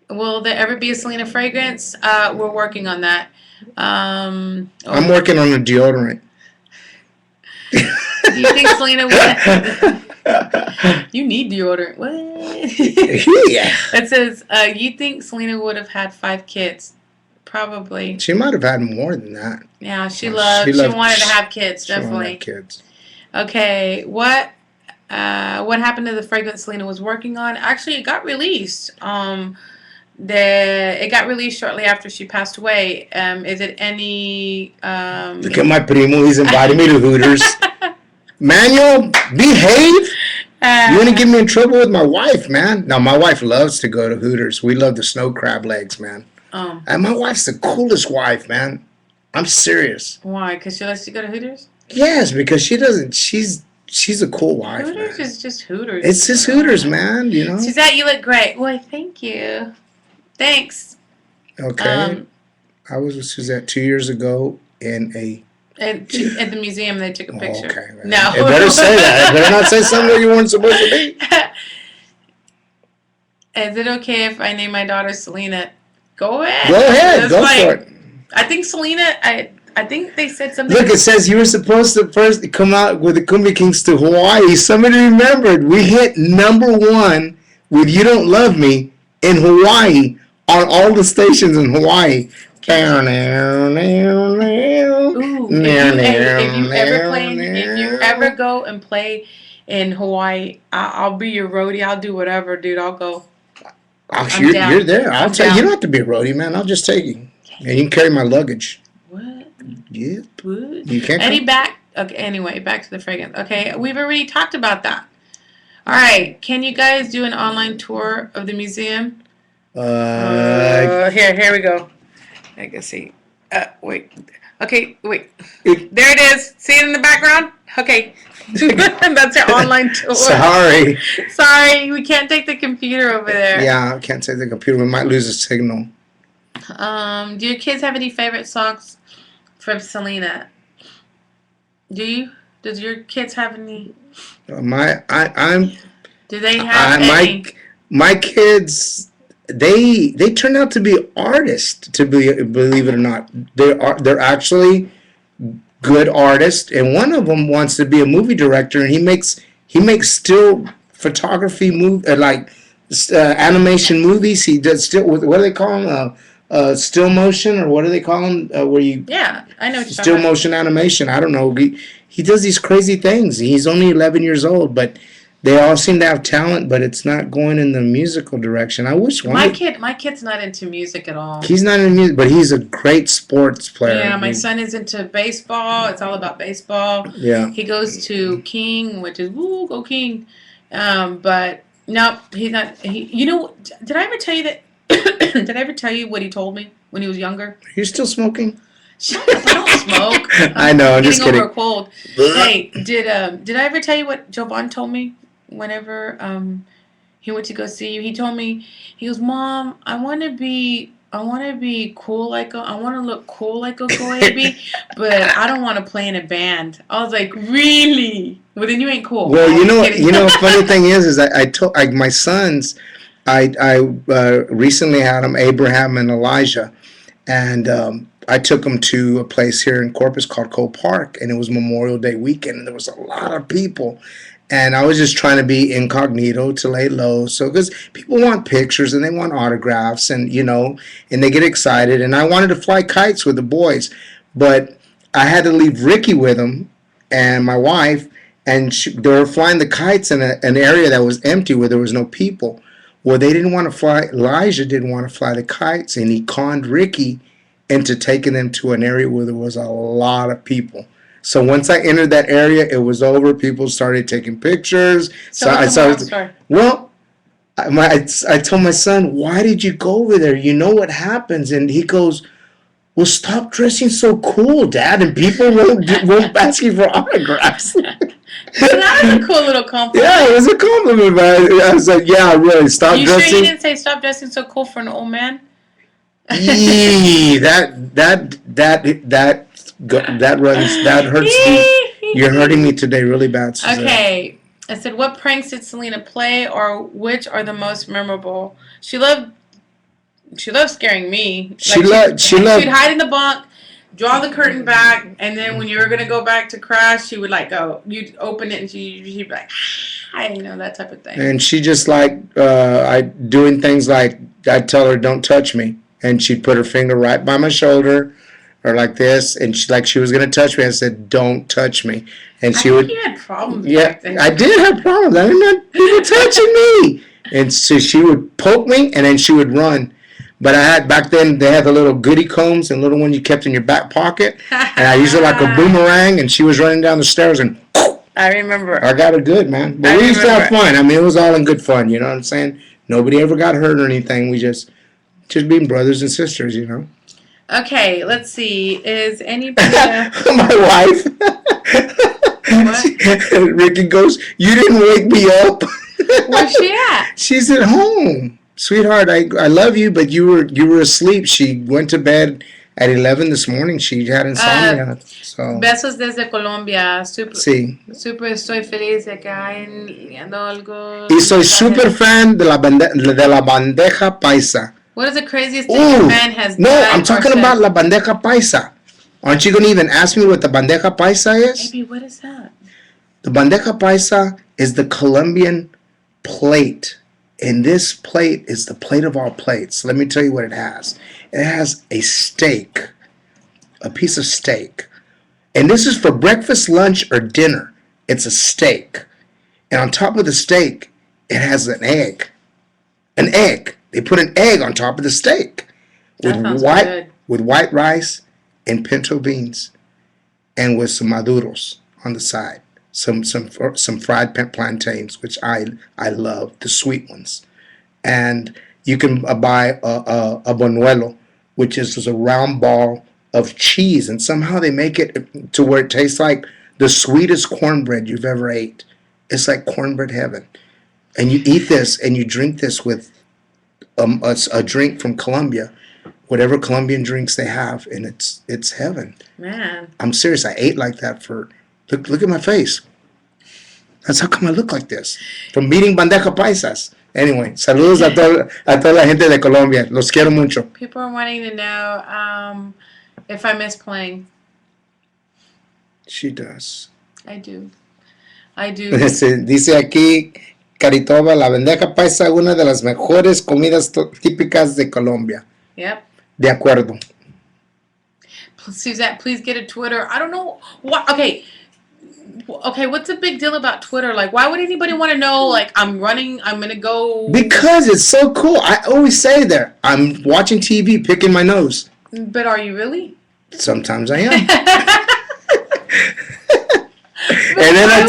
Will there ever be a Selena fragrance? We're working on that. I'm working on a deodorant. Do you think Selena would? You need deodorant. What? Yeah. It says, you think Selena would have had 5 kids? Probably. She might have had more than that. Yeah, she wanted to have kids, definitely. She wanted kids. Okay, what happened to the fragrance Selena was working on? Actually, it got released. It got released shortly after she passed away. Is it any? Look at my primo. He's inviting me to Hooters. Manuel, behave. You want to get me in trouble with my wife, man? No, my wife loves to go to Hooters. We love the snow crab legs, man. And my wife's the coolest wife, man. I'm serious. Why? Because she lets you go to Hooters? Yes, because she doesn't. She's a cool wife. Hooters is just Hooters. It's just Hooters, man. You know. Suzette, you look great. Well, thank you. Thanks. Okay. I was with Suzette 2 years ago in a. At the museum, they took a picture. Okay. Man. No. It better say that. It better not say something you weren't supposed to be. Is it okay if I name my daughter Selena? Go ahead. Go ahead. Go for it. I think Selena. I think they said something. Look, it says you were supposed to first come out with the Cumbia Kings to Hawaii. Somebody remembered. We hit #1 with You Don't Love Me in Hawaii on all the stations in Hawaii. Ooh, if you ever go and play in Hawaii, I'll be your roadie. I'll do whatever, dude. I'll go. You're there. I'll tell you. You don't have to be a roadie, man. I'll just take you. And you can carry my luggage. What? Yeah. What? You can't. Okay. Anyway, back to the fragrance. Okay, we've already talked about that. All right. Can you guys do an online tour of the museum? Here we go. I can see. Wait. Okay. Wait. There it is. See it in the background? Okay. That's your online tour. Sorry. Sorry, we can't take the computer over there. Yeah, I can't take the computer. We might lose a signal. Do your kids have any favorite songs from Selena? Do you? Does your kids have any? I'm Do they have any? my kids. They turned out to be artists. Believe it or not, they're actually good artists, and one of them wants to be a movie director, and he makes still photography animation movies. He does still, what do they call them? Still motion, or what do they call them? Where you Yeah, I know what you're still talking about. motion animation. I don't know. He does these crazy things. He's only 11 years old, but they all seem to have talent, but it's not going in the musical direction. I wish one. My kid's not into music at all. He's not in music, but he's a great sports player. Yeah, my son is into baseball. It's all about baseball. Yeah. He goes to King, which is woo, go King. But no, he's not. Did I ever tell you that? Did I ever tell you what he told me when he was younger? Are you still smoking? Shut up! I don't smoke. I know. I'm just kidding. Over a cold. Hey, did I ever tell you what Jovan told me whenever he went to go see you? He told me, he goes, "Mom, I want to be cool I want to look cool like a baby, but I don't want to play in a band." I was like, "Really? Well, then you ain't cool." Well, funny thing is I told my sons, I recently had them, Abraham and Elijah, and I took them to a place here in Corpus called Cole Park, and it was Memorial Day weekend, and there was a lot of people. And I was just trying to be incognito to lay low. So, because people want pictures and they want autographs and they get excited. And I wanted to fly kites with the boys. But I had to leave Ricky with them and my wife. And they were flying the kites in an area that was empty where there was no people. Well, they didn't want to fly. Elijah didn't want to fly the kites. And he conned Ricky into taking them to an area where there was a lot of people. So once I entered that area, it was over. People started taking pictures. So I started. Well, I told my son, "Why did you go over there? You know what happens?" And he goes, "Well, stop dressing so cool, Dad, and people won't ask you for autographs." So that was a cool little compliment. Yeah, it was a compliment, but I was like, "Yeah, really, stop dressing." You sure you didn't say stop dressing so cool for an old man? Yee, that hurts me. You're hurting me today really bad, Suzette. Okay. I said, what pranks did Selena play, or which are the most memorable? She loved scaring me. She'd hide in the bunk, draw the curtain back, and then when you were gonna go back to crash, she would you'd open it and she'd be like, that type of thing. And she just doing things like I'd tell her, "Don't touch me," and she'd put her finger right by my shoulder. Or like this, and she was gonna touch me. I said, "Don't touch me," and she would. You had problems. Yeah, back then. I did have problems. I didn't want people touching me, and so she would poke me, and then she would run. But back then they had the little goodie combs and little one you kept in your back pocket, and I used it like a boomerang, and she was running down the stairs, and I remember. I got her good, man. But we used to have fun. I mean, it was all in good fun. You know what I'm saying? Nobody ever got hurt or anything. We just being brothers and sisters, Okay, let's see. Is anybody... My wife. What? Ricky goes, "You didn't wake me up." Where's she at? She's at home. "Sweetheart, I love you, but you were asleep." She went to bed at 11 this morning. She had insomnia. Besos desde Colombia. Sí. Super estoy feliz de acá viendo algo. Y soy super fan de la bandeja paisa. What is the craziest thing a man has done? No, I'm talking about la bandeja paisa. Aren't you going to even ask me what the bandeja paisa is? Baby, what is that? The bandeja paisa is the Colombian plate. And this plate is the plate of all plates. Let me tell you what it has. It has a steak, a piece of steak. And this is for breakfast, lunch, or dinner. It's a steak. And on top of the steak, it has an egg. An egg. They put an egg on top of the steak with white rice and pinto beans, and with some maduros on the side, some fried plantains, which I love, the sweet ones. And you can buy a buñuelo, which is a round ball of cheese, and somehow they make it to where it tastes like the sweetest cornbread you've ever ate. It's like cornbread heaven. And you eat this and you drink this with a drink from Colombia, whatever Colombian drinks they have, and it's heaven. Man. I'm serious. I ate like that for, look at my face. That's how come I look like this. From eating bandeja paisas. Anyway, saludos a toda la gente de Colombia. Los quiero mucho. People are wanting to know if I miss playing. She does. I do. Dice aquí, Caritoba, la bandeja paisa es una de las mejores comidas típicas de Colombia. Yep. De acuerdo. Suzette, please get a Twitter. I don't know. What? Okay, what's the big deal about Twitter? Like, why would anybody want to know, like, I'm going to go... Because it's so cool. I always say there, I'm watching TV, picking my nose. But are you really? Sometimes I am. and then I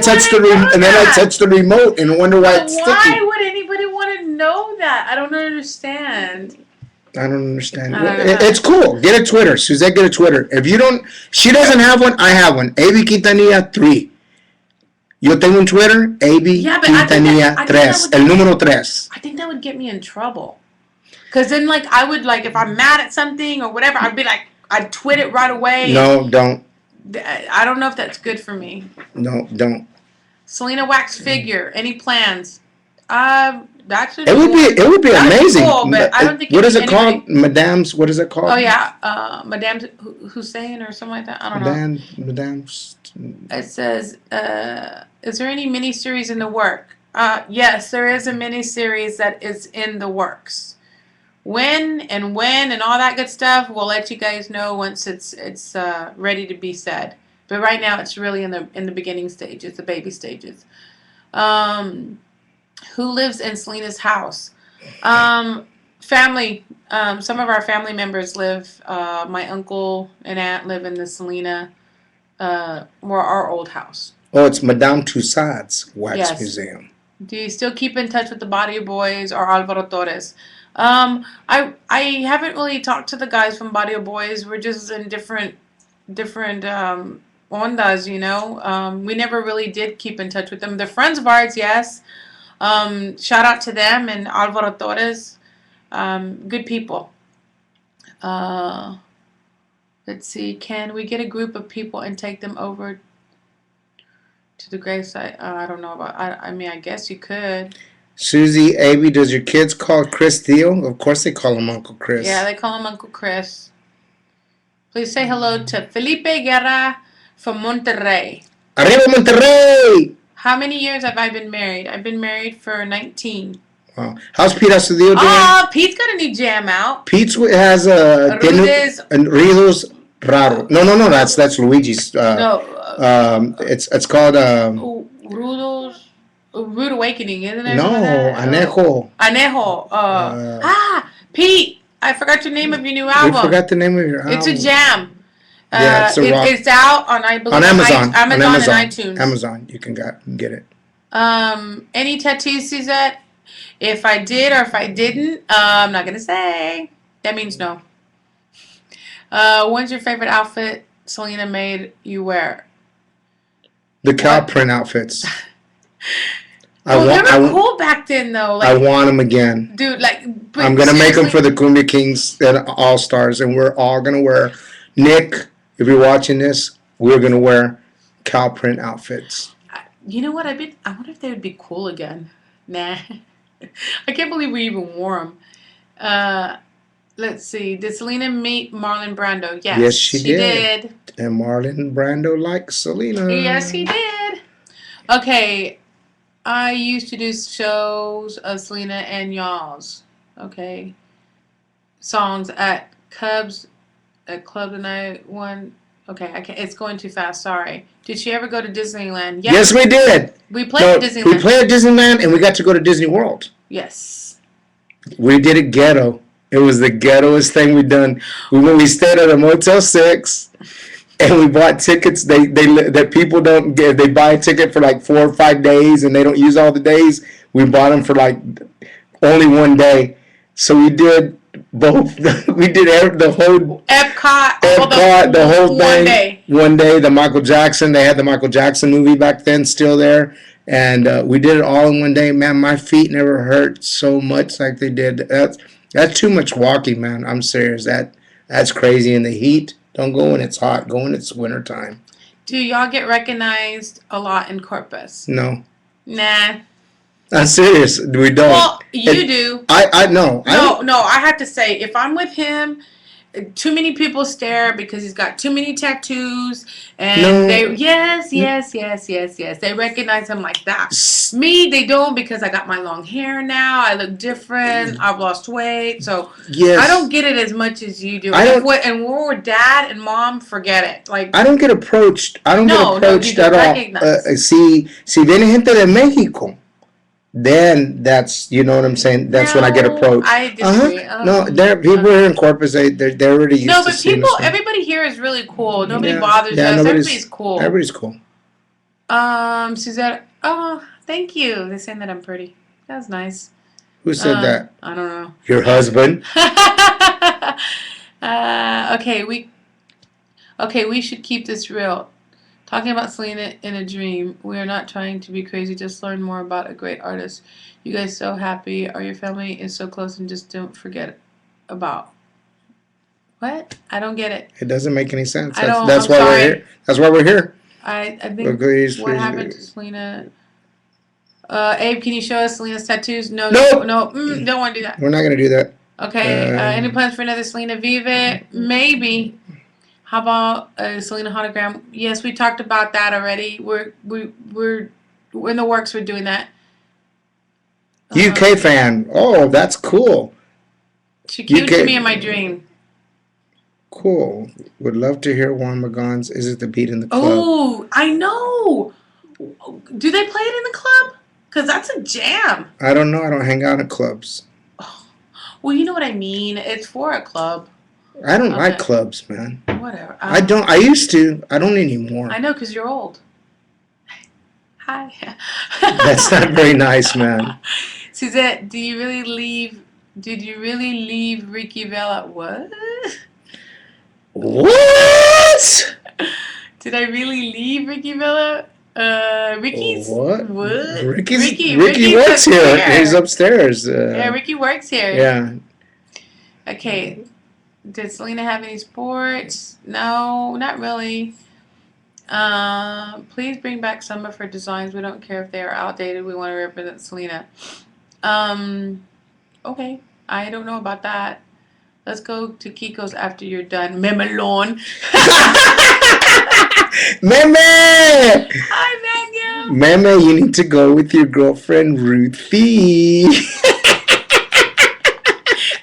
touch the remote and wonder why it's sticky. Why would anybody want to know that? I don't understand. It's cool. Get a Twitter. Suzette, get a Twitter. If you don't, she doesn't have one, I have one. AB Quintanilla 3. Yo tengo un Twitter, AB Quintanilla 3. El número 3. I think that would get me in trouble. Because then, like, I would, like, if I'm mad at something or whatever, I'd be like, I'd tweet it right away. No, don't. I don't know if that's good for me. No, don't. Selena wax figure. Any plans? Actually, it would be amazing. Cool, but I don't think what is it called? Madame's. What is it called? Oh yeah, Madame Hussein or something like that. I don't know. Madame's. It says, is there any miniseries in the work? Yes, there is a miniseries that is in the works. When and all that good stuff, we'll let you guys know once it's ready to be said. But right now, it's really in the beginning stages, the baby stages. Who lives in Selena's house? Family. Some of our family members live. My uncle and aunt live in the Selena, our old house. Oh, it's Madame Tussauds Wax Museum. Do you still keep in touch with the Barrio Boys or Alvaro Torres? I haven't really talked to the guys from Barrio Boys. We're just in different ondas, you know. We never really did keep in touch with them. They're friends of ours, yes. Shout out to them and Alvaro Torres. Good people. Let's see. Can we get a group of people and take them over to the gravesite? I don't know about. I mean, I guess you could. Susie, AB, does your kids call Chris Theo? Of course they call him Uncle Chris. Yeah, they call him Uncle Chris. Please say hello to Felipe Guerra from Monterrey. Arriba Monterrey! How many years have I been married? I've been married for 19. Wow. How's Pete Astudillo doing? Oh, Pete's got a new jam out. Pete has a Rudos Raro. No, that's Luigi's. It's called Rudos. Rude Awakening, isn't it? No, Anejo. Pete, I forgot your name of your new album. We forgot the name of your album. It's a jam. Yeah, it's out on, I believe, on Amazon. Amazon and iTunes. Amazon, you can get it. Any tattoos, Suzette? If I did or if I didn't, I'm not gonna say. That means no. When's your favorite outfit Selena made you wear? The cow print outfits. They were cool back then, though. Like, I want them again, dude. Like, I'm gonna make them for the Cumbia Kings and All Stars, and we're all gonna wear. Nick, if you're watching this, we're gonna wear cow print outfits. You know what? I wonder if they would be cool again. Nah, I can't believe we even wore them. Let's see. Did Selena meet Marlon Brando? Yes, she did. And Marlon Brando likes Selena. Yes, he did. Okay. I used to do shows of Selena and y'all's, okay, songs at Cubs, at Club the Night One. Okay, I can't. It's going too fast. Sorry. Did she ever go to Disneyland? Yes, we did. We played at Disneyland. We played at Disneyland, and we got to go to Disney World. Yes. We did it ghetto. It was the ghettoest thing we done. We stayed at a Motel 6. And we bought tickets. That people don't get. They buy a ticket for like 4 or 5 days, and they don't use all the days. We bought them for like only one day. So we did both. We did the whole Epcot, the whole thing. One day. one day the Michael Jackson. They had the Michael Jackson movie back then still there, and we did it all in one day. Man, my feet never hurt so much like they did. That's too much walking, man. I'm serious. That's crazy. In the heat, don't go when it's hot. Go when it's wintertime. Do y'all get recognized a lot in Corpus? No. Nah. I'm serious. We don't. Well, you do. I know. No. I have to say, if I'm with him, too many people stare because he's got too many tattoos, and they recognize him like that. Me, they don't, because I got my long hair now. I look different. I've lost weight, so I don't get it as much as you do. And when we're with dad and mom, forget it. Like, I don't get approached. I don't get approached at all. Si viene gente de México, then that's, you know what I'm saying. That's when I get approached. I disagree. No, there people here in Corpus. They're already used to. No, but people, everybody here is really cool. Nobody bothers us. Everybody's cool. Everybody's cool. Suzette. Oh, thank you. They're saying that I'm pretty. That was nice. Who said that? I don't know. Your husband. Okay, we should keep this real. Talking about Selena in a dream. We are not trying to be crazy. Just learn more about a great artist. You guys so happy. Or your family is so close, and just don't forget about. What? I don't get it. It doesn't make any sense. That's why we're here. That's why we're here. I think what happened to Selena. Abe, can you show us Selena's tattoos? No. Don't want to do that. We're not going to do that. Okay. Any plans for another Selena Vive? Maybe. How about a Selena hologram? Yes, we talked about that already. We're in the works. We're doing that. UK fan. Oh, that's cool. She came to me in my dream. Cool. Would love to hear Juan Magon's Is It the Beat in the Club? Oh, I know. Do they play it in the club? Because that's a jam. I don't know. I don't hang out at clubs. Oh. Well, you know what I mean. It's for a club. I don't like clubs, man. Whatever. I don't. I used to. I don't anymore. I know, because you're old. Hi. That's not very nice, man. Suzette, did you really leave Ricky Vela? What? What? Did I really leave Ricky Vela? Ricky's what? Ricky works here. He's upstairs. Yeah, Ricky works here. Yeah. Okay. Did Selena have any sports? No, not really. Please bring back some of her designs. We don't care if they are outdated. We want to represent Selena. Okay. I don't know about that. Let's go to Kiko's after you're done. Memelon. Meme! Hi, Maggie. Meme, you need to go with your girlfriend, Ruthie.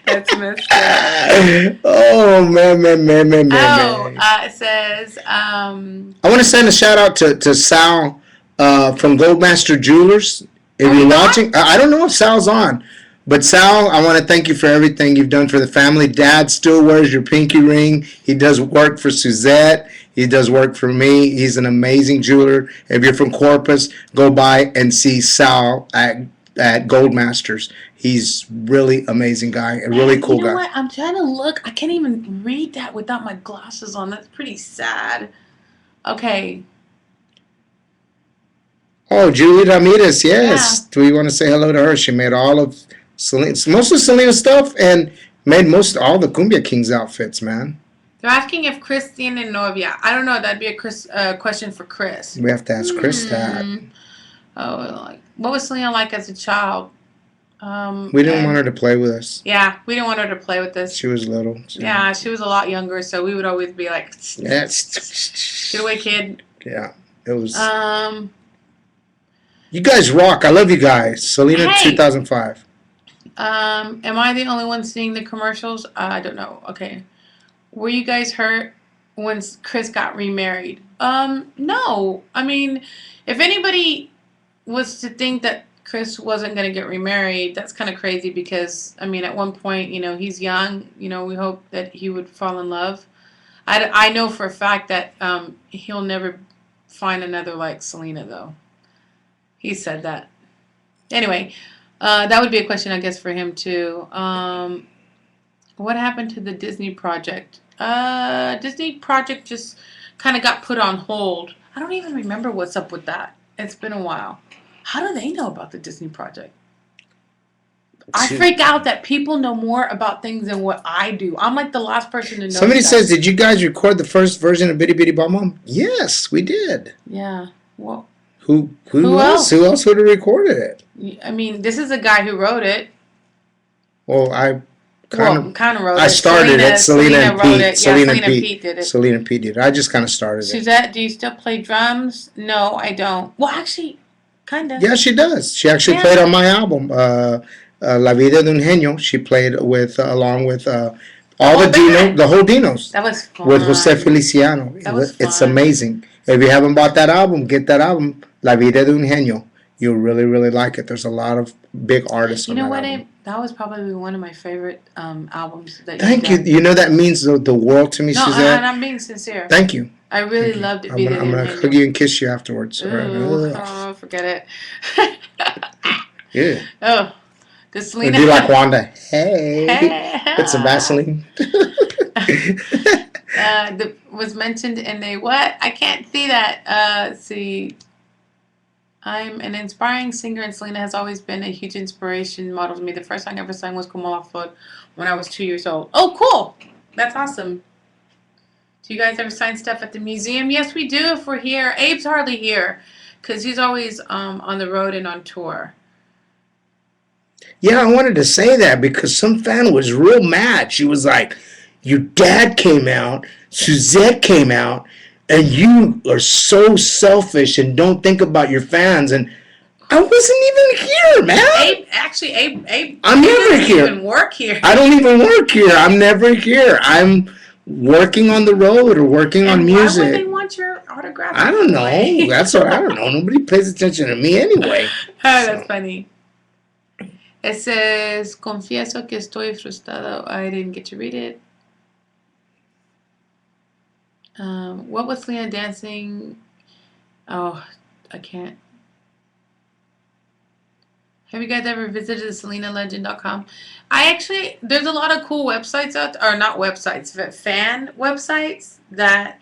That's messed up. Oh, meme. It says, I want to send a shout out to Sal from Goldmaster Jewelers. If you're watching, I don't know if Sal's on. But Sal, I want to thank you for everything you've done for the family. Dad still wears your pinky ring. He does work for Suzette. He does work for me. He's an amazing jeweler. If you're from Corpus, go by and see Sal at Goldmasters. He's really amazing guy, a really cool guy. You know what? I'm trying to look. I can't even read that without my glasses on. That's pretty sad. Okay. Oh, Julie Ramirez, yes. Yeah. Do we want to say hello to her? She made all of most of Selena's stuff and made all the Cumbia Kings outfits, man. They're asking if Chris tiene novia. I don't know. That'd be a question for Chris. We have to ask Chris that. Oh, what was Selena like as a child? We didn't want her to play with us. Yeah, we didn't want her to play with us. She was little. Yeah, she was a lot younger, so we would always be like, "Get away, kid." Yeah, it was. You guys rock. I love you guys. Selena, 2005. Am I the only one seeing the commercials? I don't know. Okay. Were you guys hurt when Chris got remarried? No. I mean, if anybody was to think that Chris wasn't going to get remarried, that's kind of crazy because, I mean, at one point, he's young. We hope that he would fall in love. I know for a fact that he'll never find another like Selena, though. He said that. Anyway, that would be a question, I guess, for him, too. What happened to the Disney project? Disney project just kind of got put on hold. I don't even remember what's up with that. It's been a while. How do they know about the Disney project? I freak out that people know more about things than what I do. I'm like the last person to know. Somebody says, "Did you guys record the first version of Bitty Bitty Bom Bom?" Yes, we did. Yeah. Well, who else? Who else would have recorded it? I mean, this is a guy who wrote it. Well, I kind of wrote it. I started it. Selena and wrote Pete. it. Selena and Pete. Pete did it. Selena and Pete did it. I just kind of started it. Suzette, do you still play drums? No, I don't. Well, actually, kind of. Yeah, she does. She actually played on my album, La Vida de un Genio. She played with along with all the whole Dinos. That was fun. With Jose Feliciano. It's amazing. If you haven't bought that album, get that album, La Vida de un Genio. You'll really, really like it. There's a lot of big artists on that album. You know what? That was probably one of my favorite albums. Thank you. You know that means the world to me, Suzette. No, I'm being sincere. Thank you. I really loved it. I'm going to hug you and kiss you afterwards. Oh, forget it. Yeah. Oh. Does Selena... Would you like Wanda? Hey. Put some Vaseline. Was mentioned in a what? I can't see that. Let's see. I'm an inspiring singer, and Selena has always been a huge inspiration model to me. The first song I ever sang was Como la Flor when I was 2 years old. Oh, cool. That's awesome. Do you guys ever sign stuff at the museum? Yes, we do if we're here. Abe's hardly here because he's always on the road and on tour. Yeah, I wanted to say that because some fan was real mad. She was like, your dad came out, Suzette came out, and you are so selfish and don't think about your fans. And I wasn't even here, man. Abe I'm never here. Even work here. I don't even work here. I'm never here. I'm working on the road or working on music. Why would they want your autograph? I don't know. That's what I don't know. Nobody pays attention to me anyway. That's funny. It says, confieso que estoy frustrado. I didn't get to read it. What was Selena dancing? Oh, I can't. Have you guys ever visited SelenaLegend.com? There's a lot of cool websites out there, or not websites, but fan websites that,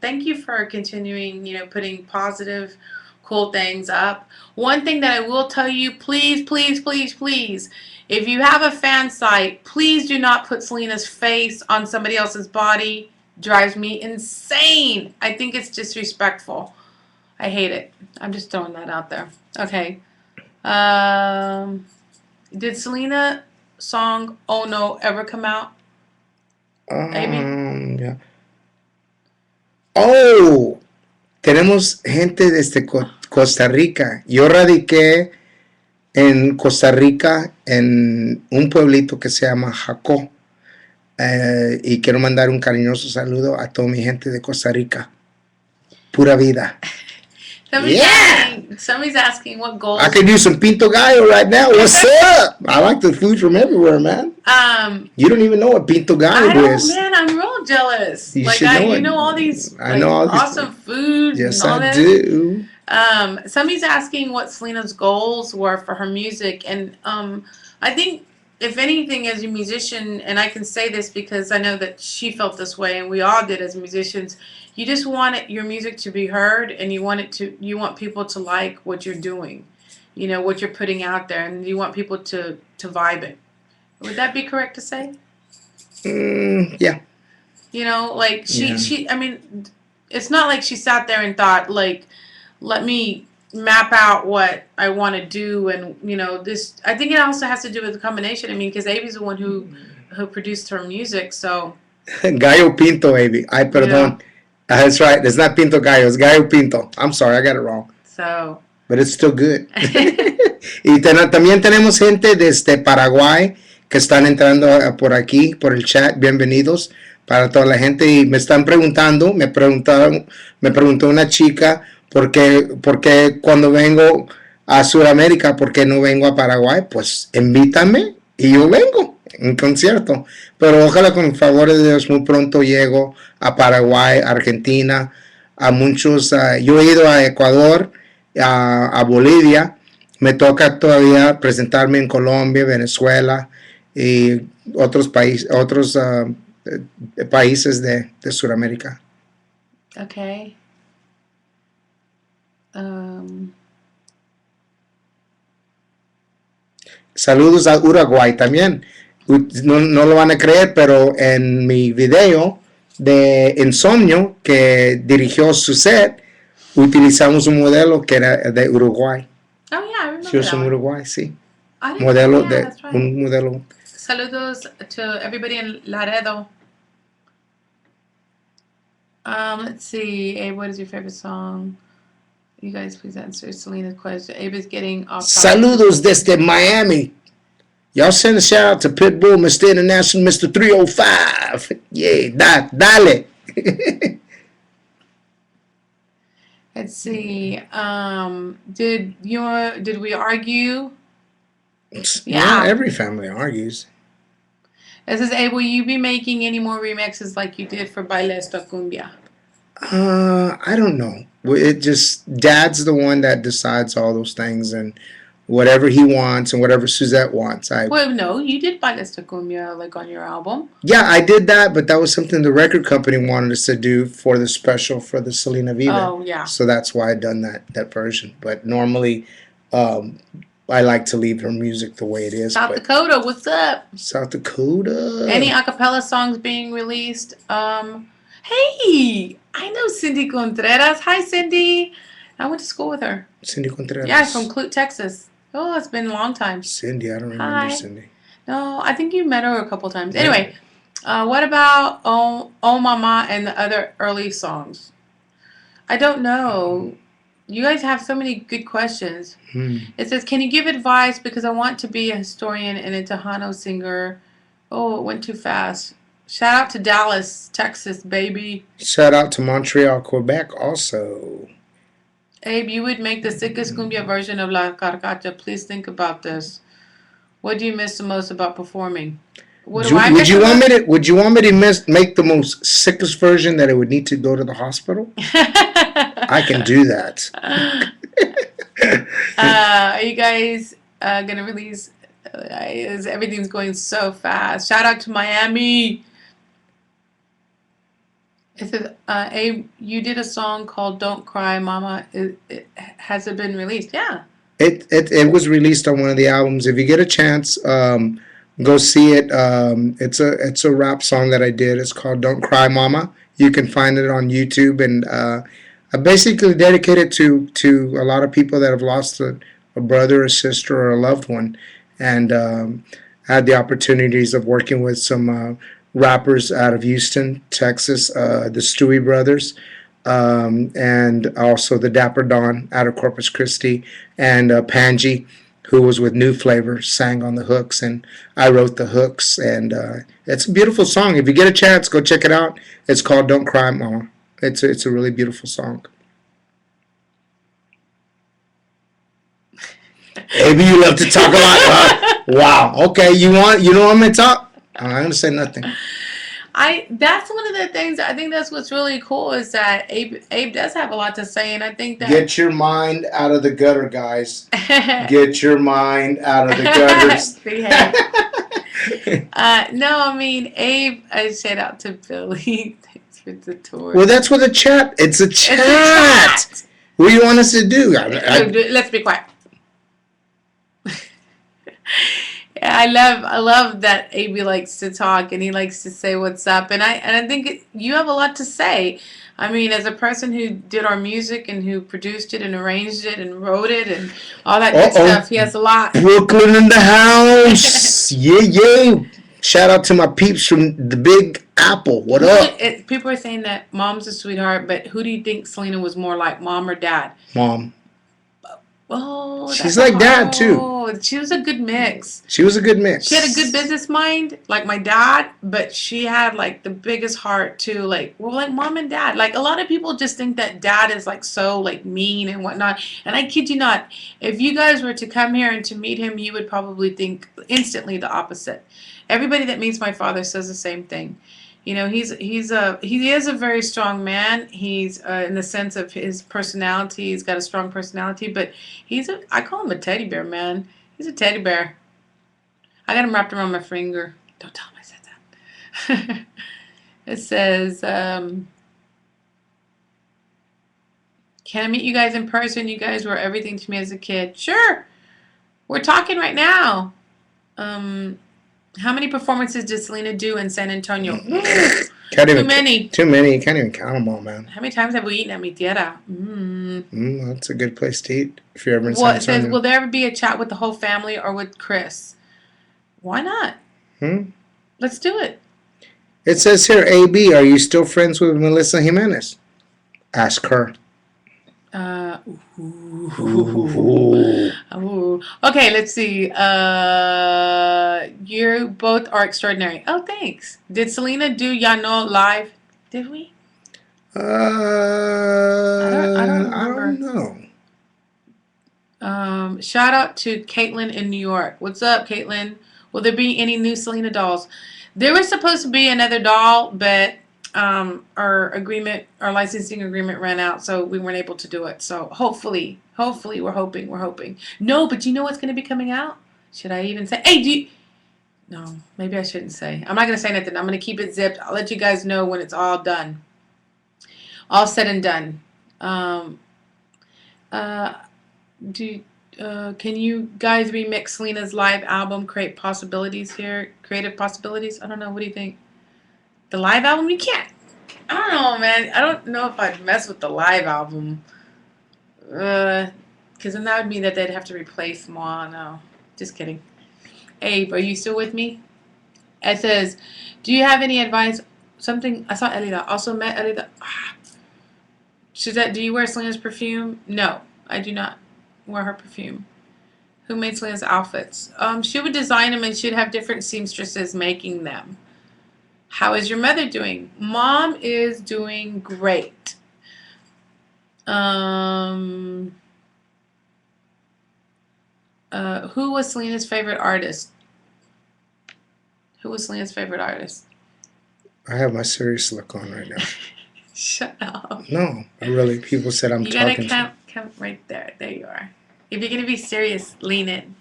thank you for continuing, putting positive, cool things up. One thing that I will tell you, please, please, please, please, if you have a fan site, please do not put Selena's face on somebody else's body. Drives me insane. I think it's disrespectful. I hate it. I'm just throwing that out there. Okay. Did Selena song Oh No ever come out? Maybe? Yeah. Oh, tenemos gente desde Costa Rica. Yo radiqué en Costa Rica en un pueblito que se llama Jacó. Y quiero mandar un cariñoso saludo a toda mi gente de Costa Rica. Pura vida. Somebody's asking what goals. I could use some Pinto Gallo right now. What's up? I like the food from everywhere, man. You don't even know what Pinto Gallo is. Man, I'm real jealous. You should know it. You know all these awesome foods. Yes, and all I this. do. Somebody's asking what Selena's goals were for her music, and I think, if anything, as a musician, and I can say this because I know that she felt this way, and we all did as musicians, you just want your music to be heard, and you want people to like what you're doing, what you're putting out there, and you want people to vibe it. Would that be correct to say? Yeah. She. I mean, it's not like she sat there and thought, let me map out what I want to do, and this. I think it also has to do with the combination. I mean, because Avi's the one who produced her music, so. Gallo Pinto, Avi. Ay, perdón. That's right. It's not Pinto Gallo. It's Gallo Pinto. I'm sorry, I got it wrong. So. But it's still good. Y también tenemos gente desde Paraguay que están entrando por aquí, por el chat. Bienvenidos para toda la gente. Y me están preguntando, me preguntó una chica, ¿por qué cuando vengo a Sudamérica, por qué no vengo a Paraguay? Pues invítame y yo vengo en concierto. Pero ojalá con el favor de Dios muy pronto llego a Paraguay, Argentina, a muchos. Yo he ido a Ecuador, a Bolivia. Me toca todavía presentarme en Colombia, Venezuela y otros países de Sudamérica. Okay. Saludos a Uruguay también. No lo van a creer, pero en mi video de Insomnio que dirigió Suzette, utilizamos un modelo que era de Uruguay. Oh yeah, I remember She was that from one. Uruguay, sí. I didn't. Oh Modelo yeah, de that's right. un modelo. Saludos to everybody in Laredo. Let's see. Abe, what is your favorite song? You guys please answer Selena's question. Abe is getting off topic. Saludos desde Miami. Y'all send a shout out to Pitbull, Mr. International, Mr. 305. Yeah, dale. Let's see. Did we argue? Yeah, every family argues. It says, hey, will you be making any more remixes like you did for Baile Esta Cumbia? I don't know. It just, Dad's the one that decides all those things, and whatever he wants and whatever Suzette wants. Well, no, you did Baile Esta Cumbia like on your album. Yeah, I did that, but that was something the record company wanted us to do for the special for the Selena Vida. Oh, yeah. So that's why I done that version. But normally, I like to leave her music the way it is. South Dakota, what's up? South Dakota. Any acapella songs being released? Hey, I know Cindy Contreras. Hi, Cindy. I went to school with her. Cindy Contreras. Yeah, from Clute, Texas. Oh, it's been a long time. Cindy, I don't remember Hi. Cindy. No, I think you met her a couple times. Anyway, what about Oh Mama and the other early songs? I don't know. You guys have so many good questions. It says, can you give advice because I want to be a historian and a Tejano singer. Oh, it went too fast. Shout out to Dallas, Texas, baby. Shout out to Montreal, Quebec also. Abe, you would make the sickest cumbia version of La Carcacha. Please think about this. What do you miss the most about performing? Would you want me to make the most sickest version that it would need to go to the hospital? I can do that. Are you guys gonna release? Everything's going so fast. Shout out to Miami. It says, Abe, you did a song called "Don't Cry, Mama." Has it been released? Yeah. It was released on one of the albums. If you get a chance, go see it. It's a rap song that I did. It's called "Don't Cry, Mama." You can find it on YouTube, and I basically dedicate it to a lot of people that have lost a brother, a sister, or a loved one, and had the opportunities of working with some rappers out of Houston, Texas, the Stewie Brothers. And also the Dapper Dawn out of Corpus Christi, and Panji, who was with New Flavor, sang on the hooks, and I wrote the hooks, and it's a beautiful song. If you get a chance, go check it out. It's called "Don't Cry, Mama." It's a really beautiful song. Maybe you love to talk a lot. Wow. Okay, you want me to talk? I'm not gonna say nothing. That's one of the things. I think that's what's really cool is that Abe does have a lot to say, and I think that get your mind out of the gutter, guys. Get your mind out of the gutters. No, I mean Abe. I shout out to Billy. Thanks for the tour. Well, that's what it's a chat. What do you want us to do? Let's be quiet. I love that Abe likes to talk and he likes to say what's up, and I think you have a lot to say. I mean, as a person who did our music and who produced it and arranged it and wrote it and all that good stuff, he has a lot. Brooklyn in the house, yeah. Shout out to my peeps from the Big Apple. What up? People are saying that Mom's a sweetheart, but who do you think Selena was more like, Mom or Dad? Mom. Oh, she's like Dad too. She was a good mix. She was a good mix. She had a good business mind, like my dad, but she had like the biggest heart too. Like we're like Mom and Dad. Like a lot of people just think that Dad is like so like mean and whatnot. And I kid you not, if you guys were to come here and to meet him, you would probably think instantly the opposite. Everybody that meets my father says the same thing. You know, he is a very strong man. He's in the sense of his personality. He's got a strong personality, but I call him a teddy bear, man. He's a teddy bear. I got him wrapped around my finger. Don't tell him I said that. It says, Can I meet you guys in person? You guys were everything to me as a kid. Sure. We're talking right now. How many performances did Selena do in San Antonio? Too many. Too many. You can't even count them all, man. How many times have we eaten at mi tierra? That's a good place to eat if you're ever in San Well, it Antonio. says, will there ever be a chat with the whole family or with Chris? Why not? Let's do it. It says here, AB, are you still friends with Melissa Jimenez? Ask her. Okay, let's see. You both are extraordinary. Oh, thanks. Did Selena do Ya No live? Did we? I don't know. Shout out to Caitlin in New York. What's up, Caitlin? Will there be any new Selena dolls? There was supposed to be another doll, but our licensing agreement ran out, so we weren't able to do it. So hopefully, we're hoping. No, but you know what's going to be coming out? Should I even say? Hey, No, maybe I shouldn't say. I'm not going to say anything. I'm going to keep it zipped. I'll let you guys know when it's all done. All said and done. Can you guys remix Selena's live album, Creative Possibilities? I don't know. What do you think? The live album? You can't. I don't know, man. I don't know if I'd mess with the live album. Because then that would mean that they'd have to replace more. No. Just kidding. Abe, are you still with me? It says, do you have any advice? Something, I saw Elida. Also met Elida. Suzette, do you wear Selena's perfume? No, I do not wear her perfume. Who made Selena's outfits? She would design them and she'd have different seamstresses making them. How is your mother doing? Mom is doing great. Who was Selena's favorite artist? I have my serious look on right now. Shut up. No, really. People said I'm talking. You gotta come right there. There you are. If you're gonna be serious, lean in.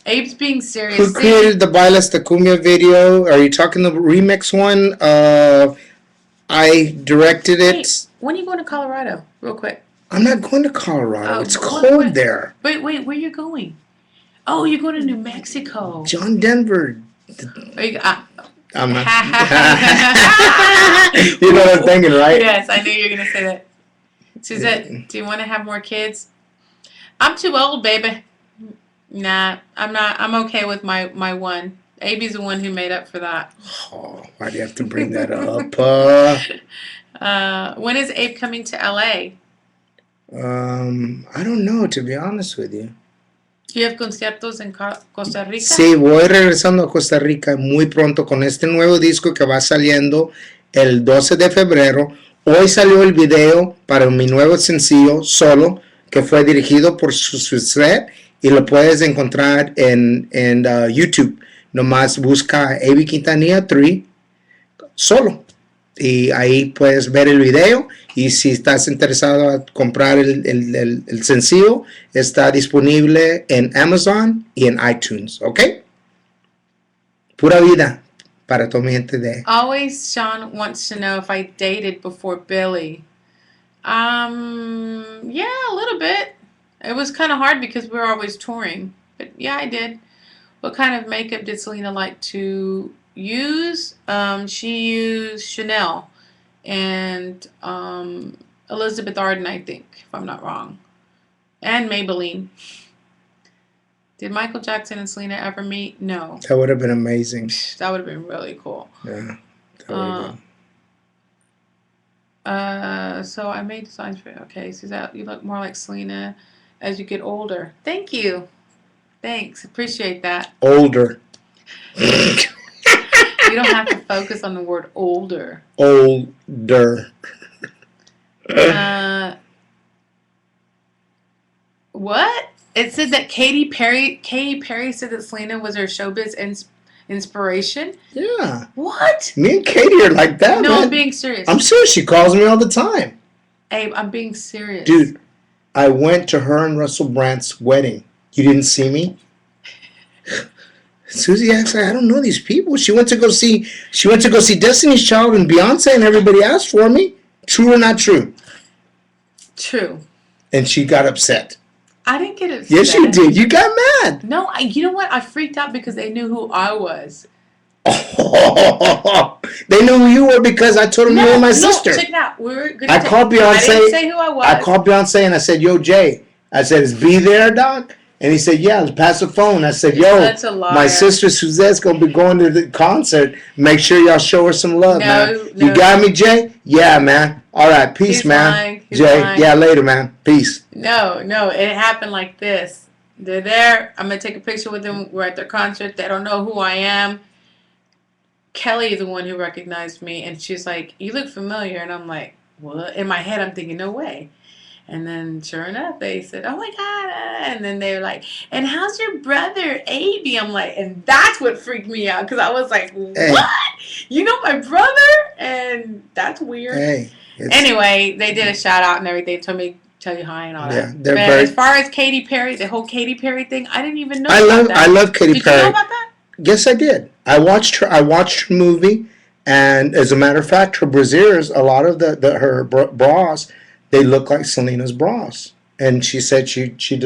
Abe's being serious. Who created the Bailas de Cumbia video? Are you talking the remix one? I directed it. Wait, when are you going to Colorado? Real quick. I'm not going to Colorado. It's cold there. Wait, where are you going? Oh, you're going to New Mexico. John Denver. I'm not. You know what I'm thinking, right? Yes, I knew you were going to say that. Suzette, do you want to have more kids? I'm too old, baby. Nah, I'm not. I'm okay with my one. Abe's the one who made up for that. Oh, why do you have to bring that up? When is Abe coming to LA? I don't know, to be honest with you. Do you have conciertos en Costa Rica? Sí, voy regresando a Costa Rica muy pronto con este nuevo disco que va saliendo el 12 de febrero. Hoy salió el video para mi nuevo sencillo, Solo, que fue dirigido por Suzette y lo puedes encontrar en YouTube. Nomás busca Abe Quintanilla 3, Solo. Y ahí puedes ver el video. Y si estás interesado a comprar el sencillo, está disponible en Amazon y en iTunes, ¿ok? Pura vida para toda mi gente de... Always Sean wants to know if I dated before Billy. Yeah, a little bit. It was kind of hard because we were always touring. But yeah, I did. What kind of makeup did Selena like to use? She used Chanel and Elizabeth Arden, I think, if I'm not wrong, and Maybelline. Did Michael Jackson and Selena ever meet? No. That would have been amazing. That would have been really cool. Yeah. That would have been. So I made designs for okay, Suzette, you look more like Selena as you get older. Thank you. Thanks. Appreciate that. Older. You don't have to focus on the word older. Older. What? It said that Katy Perry said that Selena was her showbiz inspiration. Yeah. What? Me and Katie are like that, No, man. I'm being serious. I'm serious. She calls me all the time. Abe, I'm being serious. Dude, I went to her and Russell Brandt's wedding. You didn't see me? Susie asked, I don't know these people. She went to go see Destiny's Child and Beyonce, and everybody asked for me. True or not true? True. And she got upset. I didn't get upset. Yes, you did. You got mad. No, you know what? I freaked out because they knew who I was. Oh, they knew who you were because I told them you were my sister. Check it out. I called Beyonce. I didn't say who I was. I called Beyonce and I said, "Yo, Jay." I said, "Is B there, Doc?" And he said, "Yeah, let's pass the phone." I said, "Yo, my sister Suzette's gonna be going to the concert. Make sure y'all show her some love, man. You got me, Jay? Yeah, man. All right, peace, man. Jay, yeah, later, man. Peace." No, it happened like this. They're there. I'm gonna take a picture with them. We're at their concert. They don't know who I am. Kelly is the one who recognized me, and she's like, "You look familiar," and I'm like, "What?" In my head, I'm thinking, "No way." And then, sure enough, they said, "Oh my God!" And then they were like, "And how's your brother, Abby?" I'm like, and that's what freaked me out because I was like, "What? Hey. You know my brother?" And that's weird. Hey, anyway, they did a shout out and everything. Told me tell you hi and all that. But as far as Katy Perry, the whole Katy Perry thing, I didn't even know. I love Katy Perry. Did you know about that? Yes, I did. I watched her movie, and as a matter of fact, her brasiers, a lot of her bras, they look like Selena's bras. And she said she did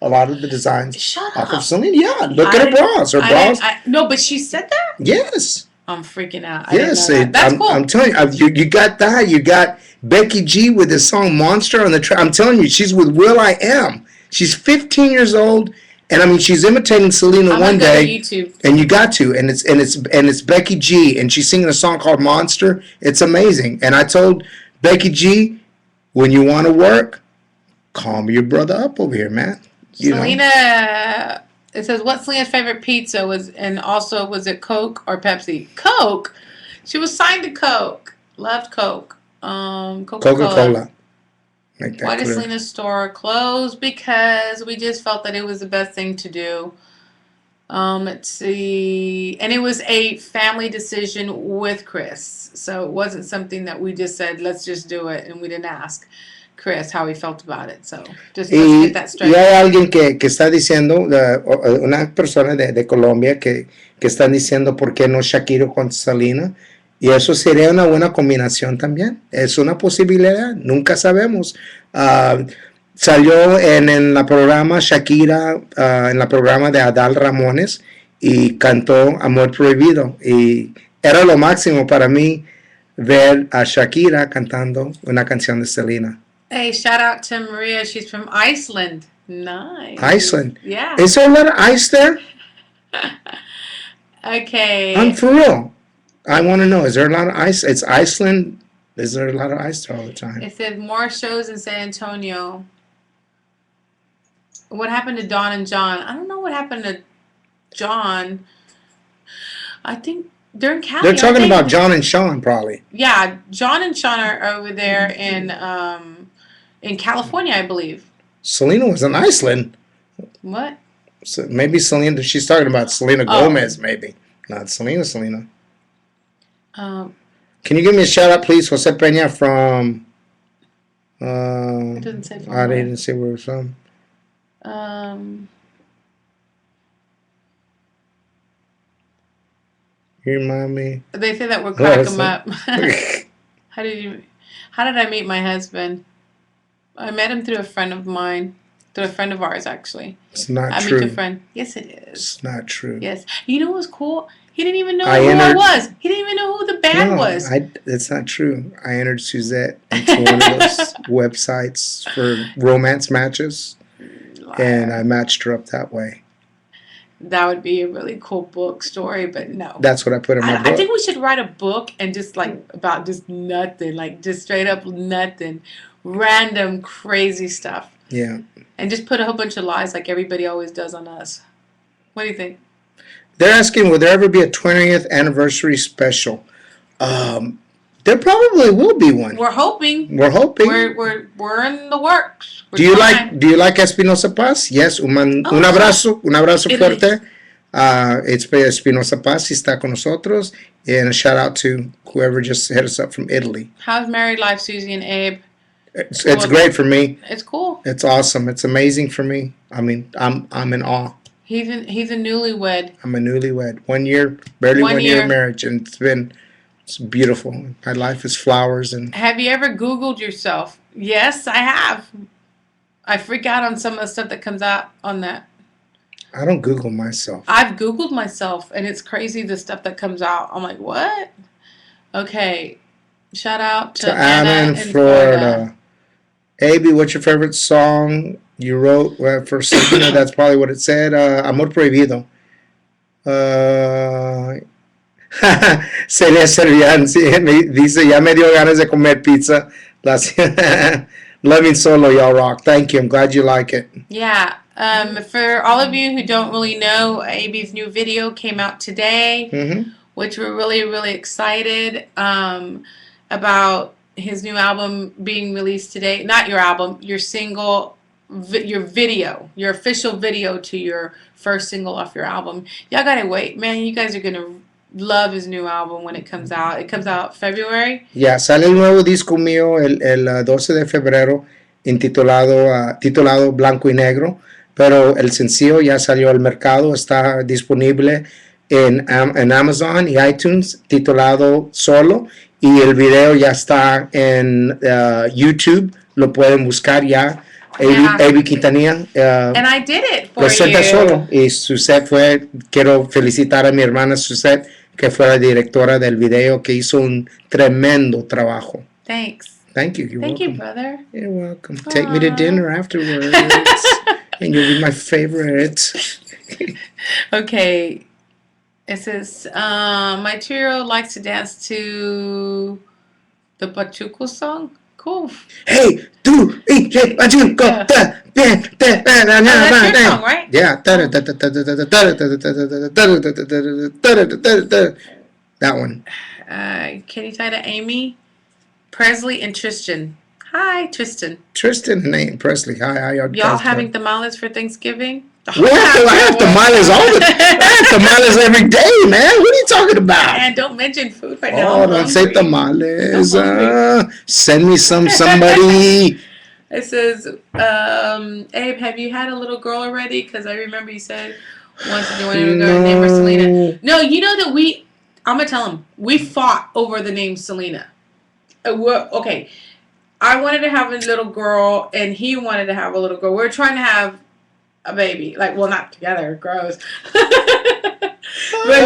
a lot of the designs off of Selena. Yeah, look at her bras. Her bras. No, but she said that? Yes. I'm freaking out. Yes, that's cool. I'm telling you got that. You got Becky G with the song "Monster" on the track. I'm telling you, she's with will.i.am. She's 15 years old. And I mean, she's imitating Selena one day, YouTube. And you got to, and it's Becky G, and she's singing a song called "Monster." It's amazing. And I told Becky G, when you want to work, call your brother up over here, man. Selena, it says, "What's Selena's favorite pizza was?" And also, was it Coke or Pepsi? Coke. She was signed to Coke. Loved Coke. Coca-Cola. Why did Selena's store close? Because we just felt that it was the best thing to do. Let's see. And it was a family decision with Chris. So it wasn't something that we just said, let's just do it. And we didn't ask Chris how he felt about it. So just let's get that straight. Y hay alguien que está diciendo, una persona de Colombia que están diciendo por qué no Shakira con Selena. Y eso sería una buena combinación también. Es una posibilidad. Nunca sabemos. Salió en la programa Shakira, en la programa de Adal Ramones, y cantó Amor Prohibido. Y era lo máximo para mí ver a Shakira cantando una canción de Selena. Hey, shout out to Maria. She's from Iceland. Nice. Iceland. Yeah. Is there a lot of ice there? Okay. I'm for real. I want to know, is there a lot of ice? It's Iceland. Is there a lot of ice there all the time? It said more shows in San Antonio. What happened to Dawn and John? I don't know what happened to John. I think they're in Cali. They're talking about John and Sean, probably. Yeah, John and Sean are over there in California, I believe. Selena was in Iceland. What? So maybe Selena. She's talking about Selena Gomez, maybe not Selena. Can you give me a shout out, please, Jose Peña from? It doesn't say from. I didn't say where it's from. You remind me. They say that we're cracking them up. How did I meet my husband? I met him through a friend of mine. Through a friend of ours, actually. It's not true. I met your friend. Yes, it is. It's not true. Yes. You know what's cool? He didn't even know who I was. He didn't even know who the band was. That's not true. I entered Suzette into one of those websites for romance matches, and I matched her up that way. That would be a really cool book story, but no. That's what I put in my book. I think we should write a book and just about just nothing, just straight up nothing, random crazy stuff. Yeah. And just put a whole bunch of lies like everybody always does on us. What do you think? They're asking, will there ever be a 20th anniversary special? There probably will be one. We're hoping. We're hoping. We're in the works. Do you like Espinosa Paz? Yes. Un abrazo fuerte. It's Espinosa Paz. Está con nosotros. And a shout out to whoever just hit us up from Italy. How's married life, Susie and Abe? It's great for me. It's cool. It's awesome. It's amazing for me. I mean, I'm in awe. He's a newlywed. I'm a newlywed. 1 year, barely 1 year of marriage, and it's beautiful. My life is flowers. And have you ever Googled yourself Yes, I have. I freak out on some of the stuff that comes out on that. I don't Google myself. I've Googled myself, and it's crazy the stuff that comes out. I'm like, what? Okay. Shout out To to Anna Anna in in Florida. Florida. AB, what's your favorite song you wrote for Selena? That's probably what it said. Amor Prohibido. Uh, Celia Servian dice, ya me dio ganas de comer pizza. Loving Solo, y'all rock. Thank you. I'm glad you like it. Yeah. For all of you who don't really know, AB's new video came out today, Mm-hmm. which we're really, really excited about his new album being released today. Not your album, your single, your video, your official video to your first single off your album. Y'all gotta wait, man. You guys are gonna love his new album when it comes out. It comes out February. Ya, sale el nuevo disco mío el 12 de febrero titulado Blanco y Negro, pero el sencillo ya salió al mercado, está disponible en Amazon y iTunes titulado Solo, y el video ya está en YouTube, lo pueden buscar ya. Yeah. AB Quintanilla And I did it for presenta you. Solo, y Suzette quiero felicitar a mi hermana Suzette, que fue la directora del video, que hizo un tremendo trabajo. Thanks. Thank you. You're Thank welcome. you, brother. You're welcome. Take me to dinner afterwards, and you'll be my favorite. Okay. It says, my 2-year-old likes to dance to the Pachuco song. Cool. Hey, do eat Pachuco. Oh, that's your song, right? Yeah. That one. Can you tie to Amy, Presley, and Tristan? Hi, Tristan. Tristan and Presley. Hi, Y'all having tamales for Thanksgiving? I have tamales I have tamales every day, man. What are you talking about? And don't mention food right now. Oh, don't say tamales. Send me somebody. It says, Abe, have you had a little girl already? Because I remember you said once that you wanted to name her Selena. No, you know that I'm going to tell him, we fought over the name Selena. Okay. I wanted to have a little girl, and he wanted to have a little girl. We were trying to have a baby. Like, well, not together. Gross. But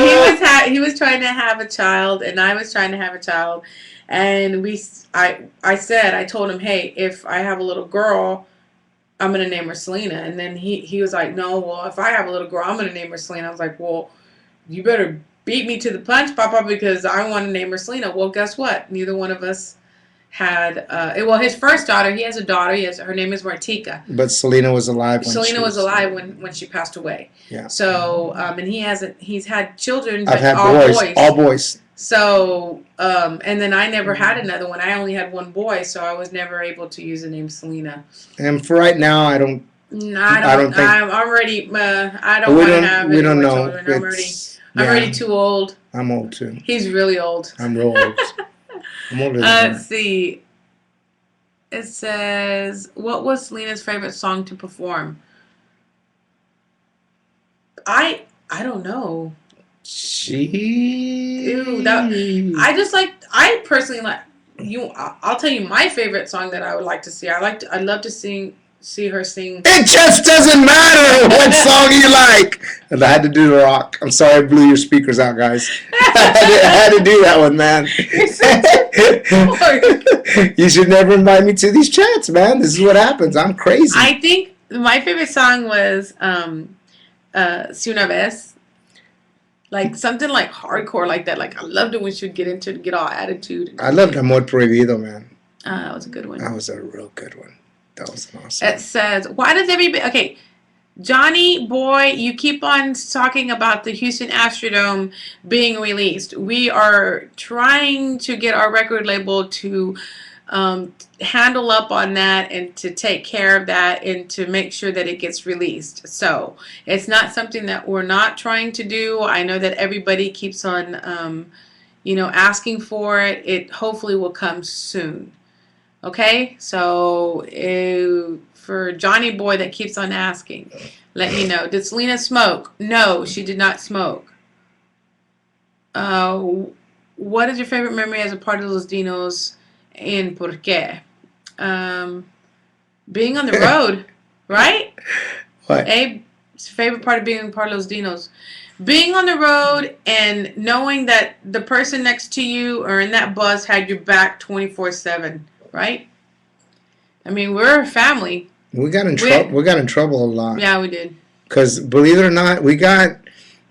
he was trying to have a child, and I was trying to have a child. And I told him, hey, if I have a little girl, I'm going to name her Selena. And then he was like, no, well, if I have a little girl, I'm going to name her Selena. I was like, well, you better beat me to the punch, Papa, because I want to name her Selena. Well, guess what? Neither one of us had, his first daughter, he has a daughter, her name is Martika. But Selena was alive when Selena was alive when she passed away. Yeah. So, and he's had children, I've but had boys. All boys. So, and then I never had another one. I only had one boy, so I was never able to use the name Selena. And for right now, I don't. No, I don't think. I'm already. I don't want to have any more children. I'm already too old. I'm old too. He's really old. I'm real old. I'm older than her. Let's see. It says, what was Selena's favorite song to perform? I don't know. I personally like you. I'll tell you my favorite song that I would like to see. I'd love to see her sing. It just doesn't matter what song you like. And I had to do the rock. I'm sorry I blew your speakers out, guys. I had to do that one, man. You should never invite me to these chats, man. This is what happens. I'm crazy. I think my favorite song was Si Una Vez. Like something like hardcore like that. Like I loved it when she would get all attitude. I loved Amor Prohibido, man. That was a good one. That was a real good one. That was awesome. It says, why does everybody... Okay, Johnny Boy, you keep on talking about the Houston Astrodome being released. We are trying to get our record label to handle up on that and to take care of that and to make sure that it gets released. So it's not something that we're not trying to do. I know that everybody keeps on, asking for it. It hopefully will come soon. Okay, so for Johnny Boy that keeps on asking, let me know. Did Selena smoke? No, she did not smoke. What is your favorite memory as a part of Los Dinos and por qué? Being on the road, right? What? Abe's favorite part of being part of Los Dinos. Being on the road and knowing that the person next to you or in that bus had your back 24/7, right? I mean, we're a family. We got in trouble. We got in trouble a lot. Yeah, we did. Because believe it or not, we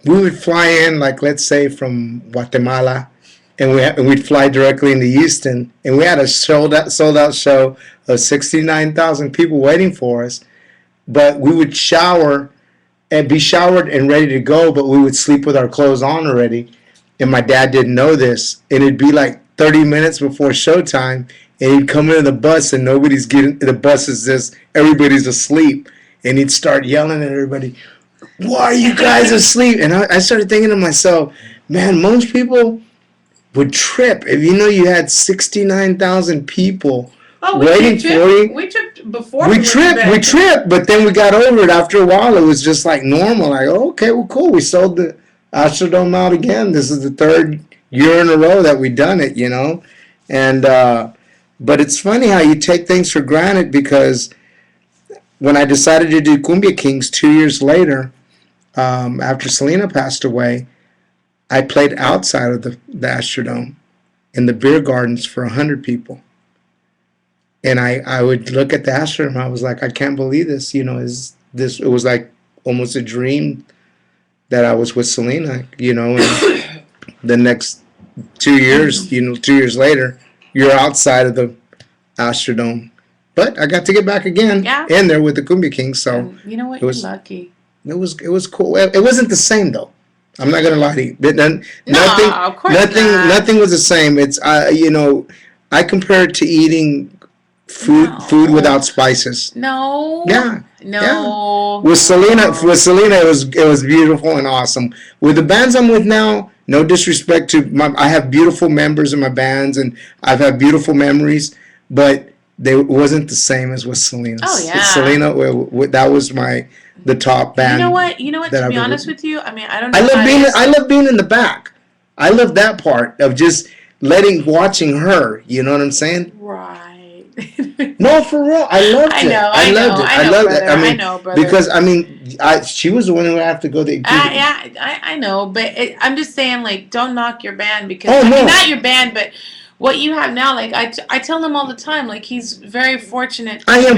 would fly in, like, let's say from Guatemala, and we'd fly directly into Houston, and we had a sold out show of 69,000 people waiting for us. But we would shower and be showered and ready to go, but we would sleep with our clothes on already. And my dad didn't know this, and it'd be like 30 minutes before showtime, and he'd come into the bus, and nobody's getting. The bus is just everybody's asleep, and he'd start yelling at everybody, "Why are you guys asleep?" And I started thinking to myself, man, most people would trip if you had 69,000 people waiting for you. We tripped before. We tripped, but then we got over it. After a while, it was just like normal. Like, oh, okay, well, cool. We sold the Astrodome out again. This is the third year in a row that we've done it, And but it's funny how you take things for granted, because when I decided to do Cumbia Kings 2 years later, after Selena passed away, I played outside of the Astrodome in the beer gardens for 100 people. And I would look at the Astrodome, I was like, I can't believe this. It was like almost a dream that I was with Selena, and the next 2 years, 2 years later, you're outside of the Astrodome. But I got to get back again in there with the Cumbia Kings, so you know what? You're lucky. It was cool. It wasn't the same though. I'm not gonna lie to you. Of course not. Nothing was the same. It's I compare it to eating food without spices. No. Yeah. No. Yeah. With Selena, it was beautiful and awesome. With the bands I'm with now, no disrespect to I have beautiful members in my bands, and I've had beautiful memories, but it wasn't the same as with Selena. Oh yeah. Selena, that was the top band. You know what? To be honest with you, I mean, I don't know. I love being in the back. I love that part of just watching her. You know what I'm saying? Right. No, for real. I loved it. I loved it. I know, brother. Because she was the one who would have to go there. I know, but I'm just saying, like, don't knock your band because not your band, but what you have now. Like I tell him all the time, like, he's very fortunate to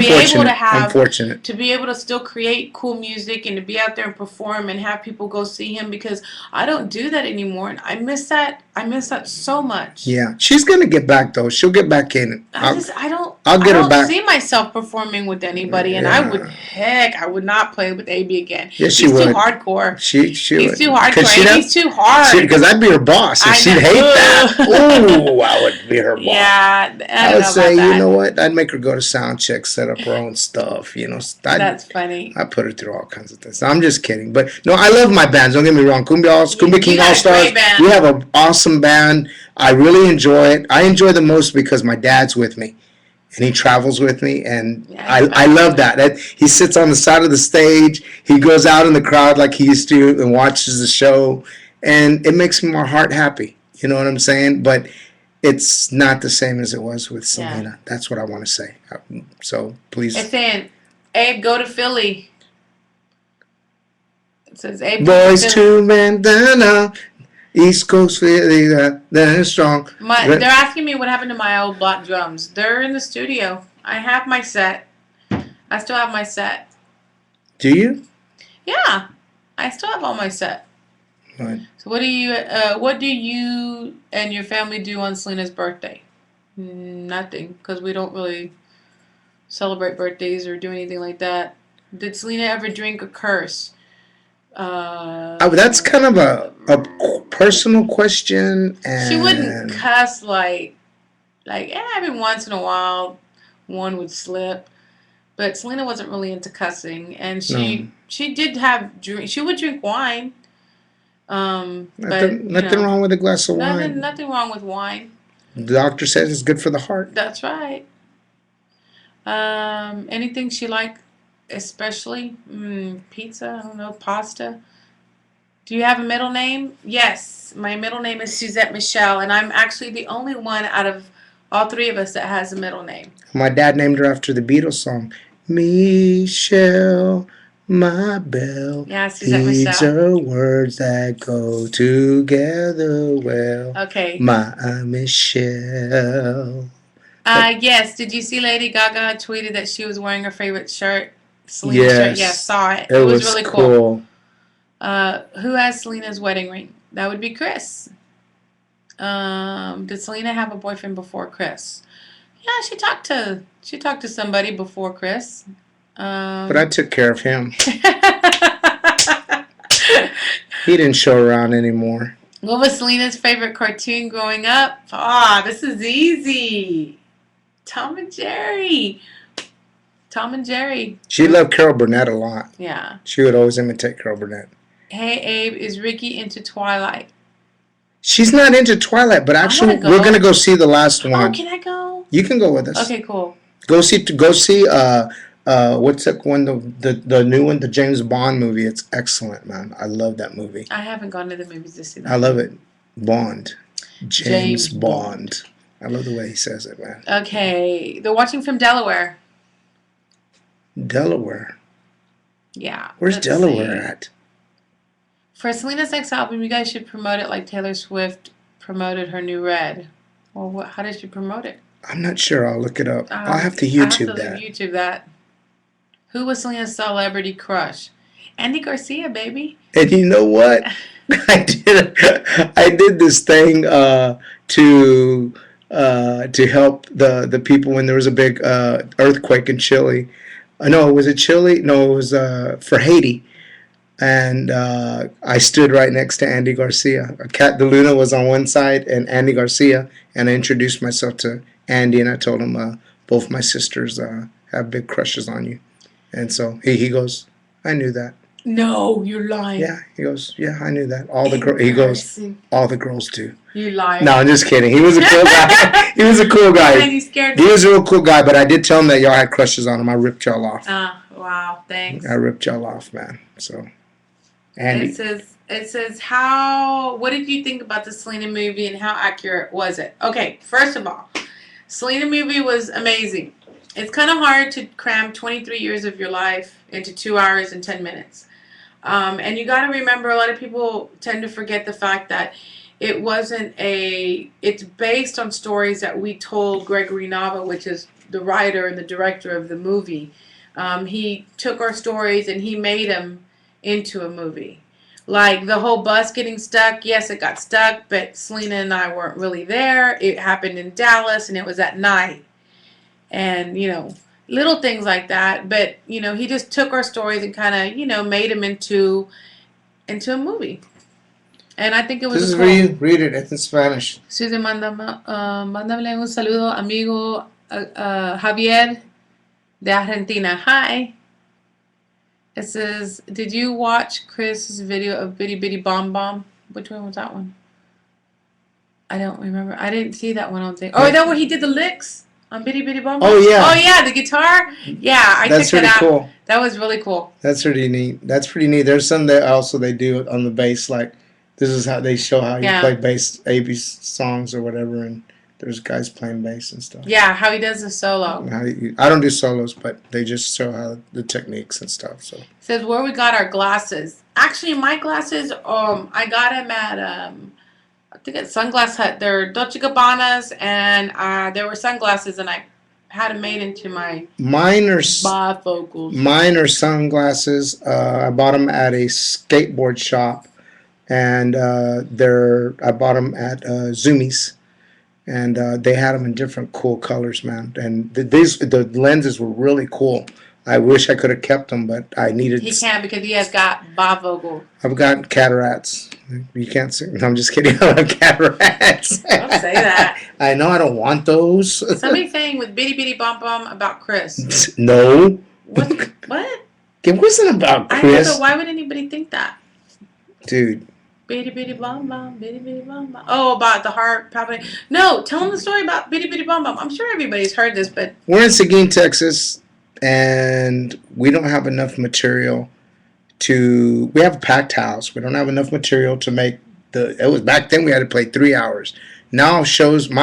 be able to still create cool music and to be out there and perform and have people go see him, because I don't do that anymore, and I miss that. I miss that so much. Yeah, she's gonna get back though. She'll get back in. I don't see myself performing with anybody, and I would not play with AB again. Yeah, He's too hardcore. He's too hardcore. He's too hard. Because I'd be her boss, and she'd hate that. Ooh, I would be her boss. Yeah, I would say, you know what? I'd make her go to sound check, set up her own stuff. That's funny. I put her through all kinds of things. I'm just kidding, but no, I love my bands. Don't get me wrong. Cumbia King All Stars. We have an awesome band. I really enjoy it. I enjoy the most because my dad's with me, and he travels with me, and I love that. He sits on the side of the stage. He goes out in the crowd like he used to and watches the show, and it makes my heart happy. You know what I'm saying? But it's not the same as it was with Selena. Yeah. That's what I want to say. So please. It's saying, Abe, go to Philly. It says Abe. Boys to Bandana. East Coast Philly, that is strong. They're asking me what happened to my old black drums. They're in the studio. I have my set. I still have my set. Do you? Yeah, I still have all my set. Right. So what do you and your family do on Selena's birthday? Nothing, because we don't really celebrate birthdays or do anything like that. Did Selena ever drink or curse? That's kind of a personal question, and she wouldn't cuss like every once in a while one would slip, but Selena wasn't really into cussing, and she did she would drink wine. Nothing wrong with a glass of wine. Nothing wrong with wine. The doctor says it's good for the heart. That's right. Anything she liked? Especially pizza, I don't know, pasta. Do you have a middle name? Yes, my middle name is Suzette Michelle, and I'm actually the only one out of All three of us that has a middle name. My dad named her after the Beatles song. Michelle, my belle. Yeah, Suzette These Michelle. are words that go together well. Okay. My Michelle. Yes. Did you see Lady Gaga tweeted that she was wearing her favorite shirt? Selena's shirt. Yeah, Yes. saw it. It was was really cool. Who has Selena's wedding ring? That would be Chris. Did Selena have a boyfriend before Chris? Yeah, she talked to somebody before Chris. But I took care of him. He didn't show around anymore. What was Selena's favorite cartoon growing up? This is easy. Tom and Jerry. Tom and Jerry. She loved Carol Burnett a lot. Yeah. She would always imitate Carol Burnett. Hey, Abe, is Ricky into Twilight? She's not into Twilight, but actually, we're gonna go see the last one. Oh, can I go? You can go with us. Okay, cool. Go see. What's that one? The new one, the James Bond movie. It's excellent, man. I love that movie. I haven't gone to the movies to see that. I love it. Bond. James Bond. I love the way he says it, man. Okay, they're watching from Delaware. Delaware. Yeah. Where's Delaware at? For Selena's next album, you guys should promote it like Taylor Swift promoted her new Red. Well, how did she promote it? I'm not sure. I'll look it up. I'll have to YouTube that. YouTube that. Who was Selena's celebrity crush? Andy Garcia, baby. And you know what? I did this thing to help the people when there was a big earthquake in Chile. No, was it Chile? No, it was for Haiti. And I stood right next to Andy Garcia. Kat DeLuna was on one side and Andy Garcia. And I introduced myself to Andy and I told him both my sisters have big crushes on you. And so he goes, I knew that. No, you're lying. Yeah, he goes, yeah, I knew that. All the all the girls do. You liar. No, I'm just kidding. He was a cool guy. He was a cool guy. He was a real cool guy, but I did tell him that y'all had crushes on him. I ripped y'all off. Wow, thanks. I ripped y'all off, man. So, Andy. It says what did you think about the Selena movie and how accurate was it? Okay, first of all, Selena movie was amazing. It's kind of hard to cram 23 years of your life into 2 hours and 10 minutes. And you got to remember, a lot of people tend to forget the fact that it's based on stories that we told Gregory Nava, which is the writer and the director of the movie. He took our stories and he made them into a movie. Like the whole bus getting stuck, yes, it got stuck, but Selena and I weren't really there. It happened in Dallas and it was at night. And, little things like that. But, he just took our stories and kind of, made them into a movie. And I think it was This is for you. Read it. It's in Spanish. Susan, mándame un saludo, amigo Javier de Argentina. Hi. It says, did you watch Chris's video of Bitty Bitty Bomb Bomb? Which one was that one? I don't remember. I didn't see that one, I don't think. Oh, is that where he did the licks? On Bitty Bitty Bomb Bomb? Oh, yeah. Oh, yeah, the guitar? Yeah, I checked that out. That's really cool. That was really cool. That's pretty neat. There's some that also they do it on the bass, like this is how they show how you play bass, AB's songs or whatever, and there's guys playing bass and stuff. Yeah, how he does the solo. I don't do solos, but they just show how the techniques and stuff. So it says where we got our glasses. Actually, my glasses, I got them at I think at Sunglass Hut. They're Dolce Gabbanas, and there were sunglasses, and I had them made into my bifocals. Mine are sunglasses. I bought them at a skateboard shop, and I bought them at Zoomies, and they had them in different cool colors, man. And the lenses were really cool. I wish I could have kept them, but I needed. He can't because he has got bifocal. I've got cataracts. You can't see. No, I'm just kidding. I have cataracts. Don't say that. I know. I don't want those. Somebody's saying with Bitty Bitty Bum Bum about Chris. No. What? It wasn't about Chris. I know, but why would anybody think that? Dude. Bitty Bitty Bum Bum, Bitty Bitty Bum Bum. Oh, about the heart palpitating. No, tell them the story about Bitty Bitty Bum Bum. I'm sure everybody's heard this, but we're in Seguin, Texas, and we don't have enough material we have a packed house. We don't have enough material to make it was back then we had to play 3 hours Now my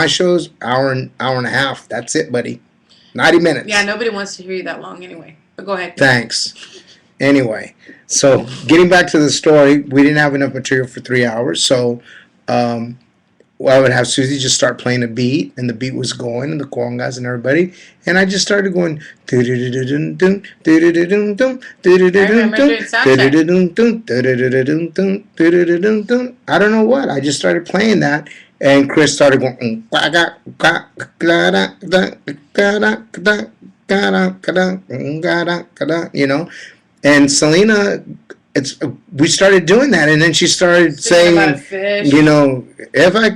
shows, hour and a half. That's it, buddy. 90 minutes. Yeah, nobody wants to hear you that long anyway. But go ahead. Thanks. Anyway, so getting back to the story, we didn't have enough material for 3 hours, so I would have Susie just start playing a beat, and the beat was going, and the congas and everybody, and I just started going. I don't know what. I just started playing that, and Chris started going. You know, and Selena, we started doing that, and then she started saying, you know, if I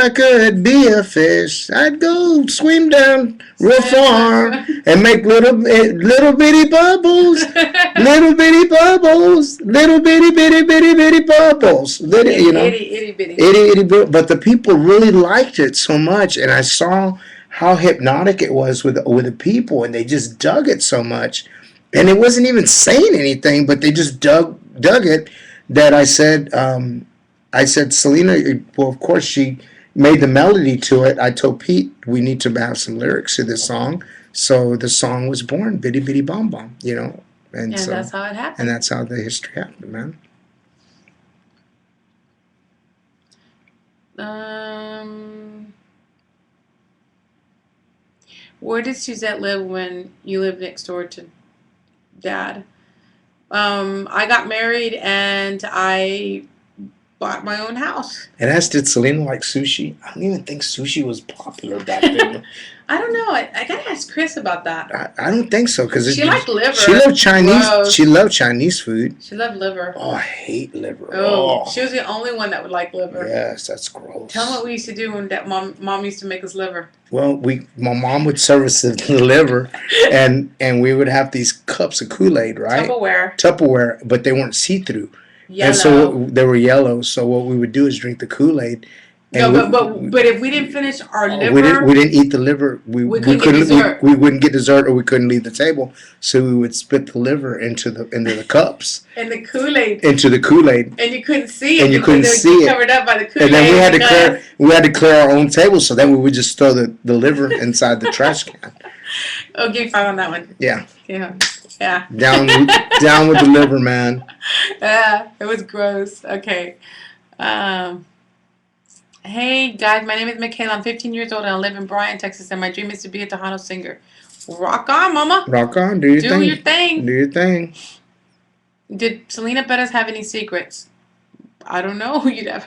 could be a fish, I'd go swim down real far and make little bitty bubbles, little bitty bubbles, little bitty bubbles, you know, itty bitty. But the people really liked it so much, and I saw how hypnotic it was with the people, and they just dug it so much. And it wasn't even saying anything, but they just dug it. That I said, Selena. Well, of course she made the melody to it. I told Pete we need to have some lyrics to this song, so the song was born, Bitty Bitty Bomb Bomb. You know, and so that's how it happened. And that's how the history happened, man. Where did Suzette live when you lived next door to Dad? I got married and I bought my own house. And as did Selena like sushi. I don't even think sushi was popular back then. I don't know. I gotta ask Chris about that. I don't think so, because she liked liver. She loved Chinese. Gross. She loved Chinese food. She loved liver. Oh, I hate liver. Oh, she was the only one that would like liver. Yes, that's gross. Tell them what we used to do when mom used to make us liver. Well, my mom would serve us the liver, and we would have these cups of Kool-Aid, right? Tupperware, but they weren't see-through. Yellow. And so they were yellow. So what we would do is drink the Kool-Aid. No, but if we didn't finish our liver, we didn't eat the liver. We couldn't get dessert. We wouldn't get dessert, or we couldn't leave the table. So we would spit the liver into the cups. And the Kool-Aid. Into the Kool-Aid. And you couldn't see it. And you couldn't see it. Covered up by the Kool-Aid. And then we had to clear our own table. So then we would just throw the liver inside the trash can. Oh, give me 5 on that one. Yeah. Yeah. Yeah. Down with the liver, man. Yeah, it was gross. Okay. Hey guys, my name is Michaela. I'm 15 years old and I live in Bryan, Texas, and my dream is to be a Tejano singer. Rock on, mama. Rock on. Do your thing. Do your thing. Did Selena Perez have any secrets? I don't know. You'd have.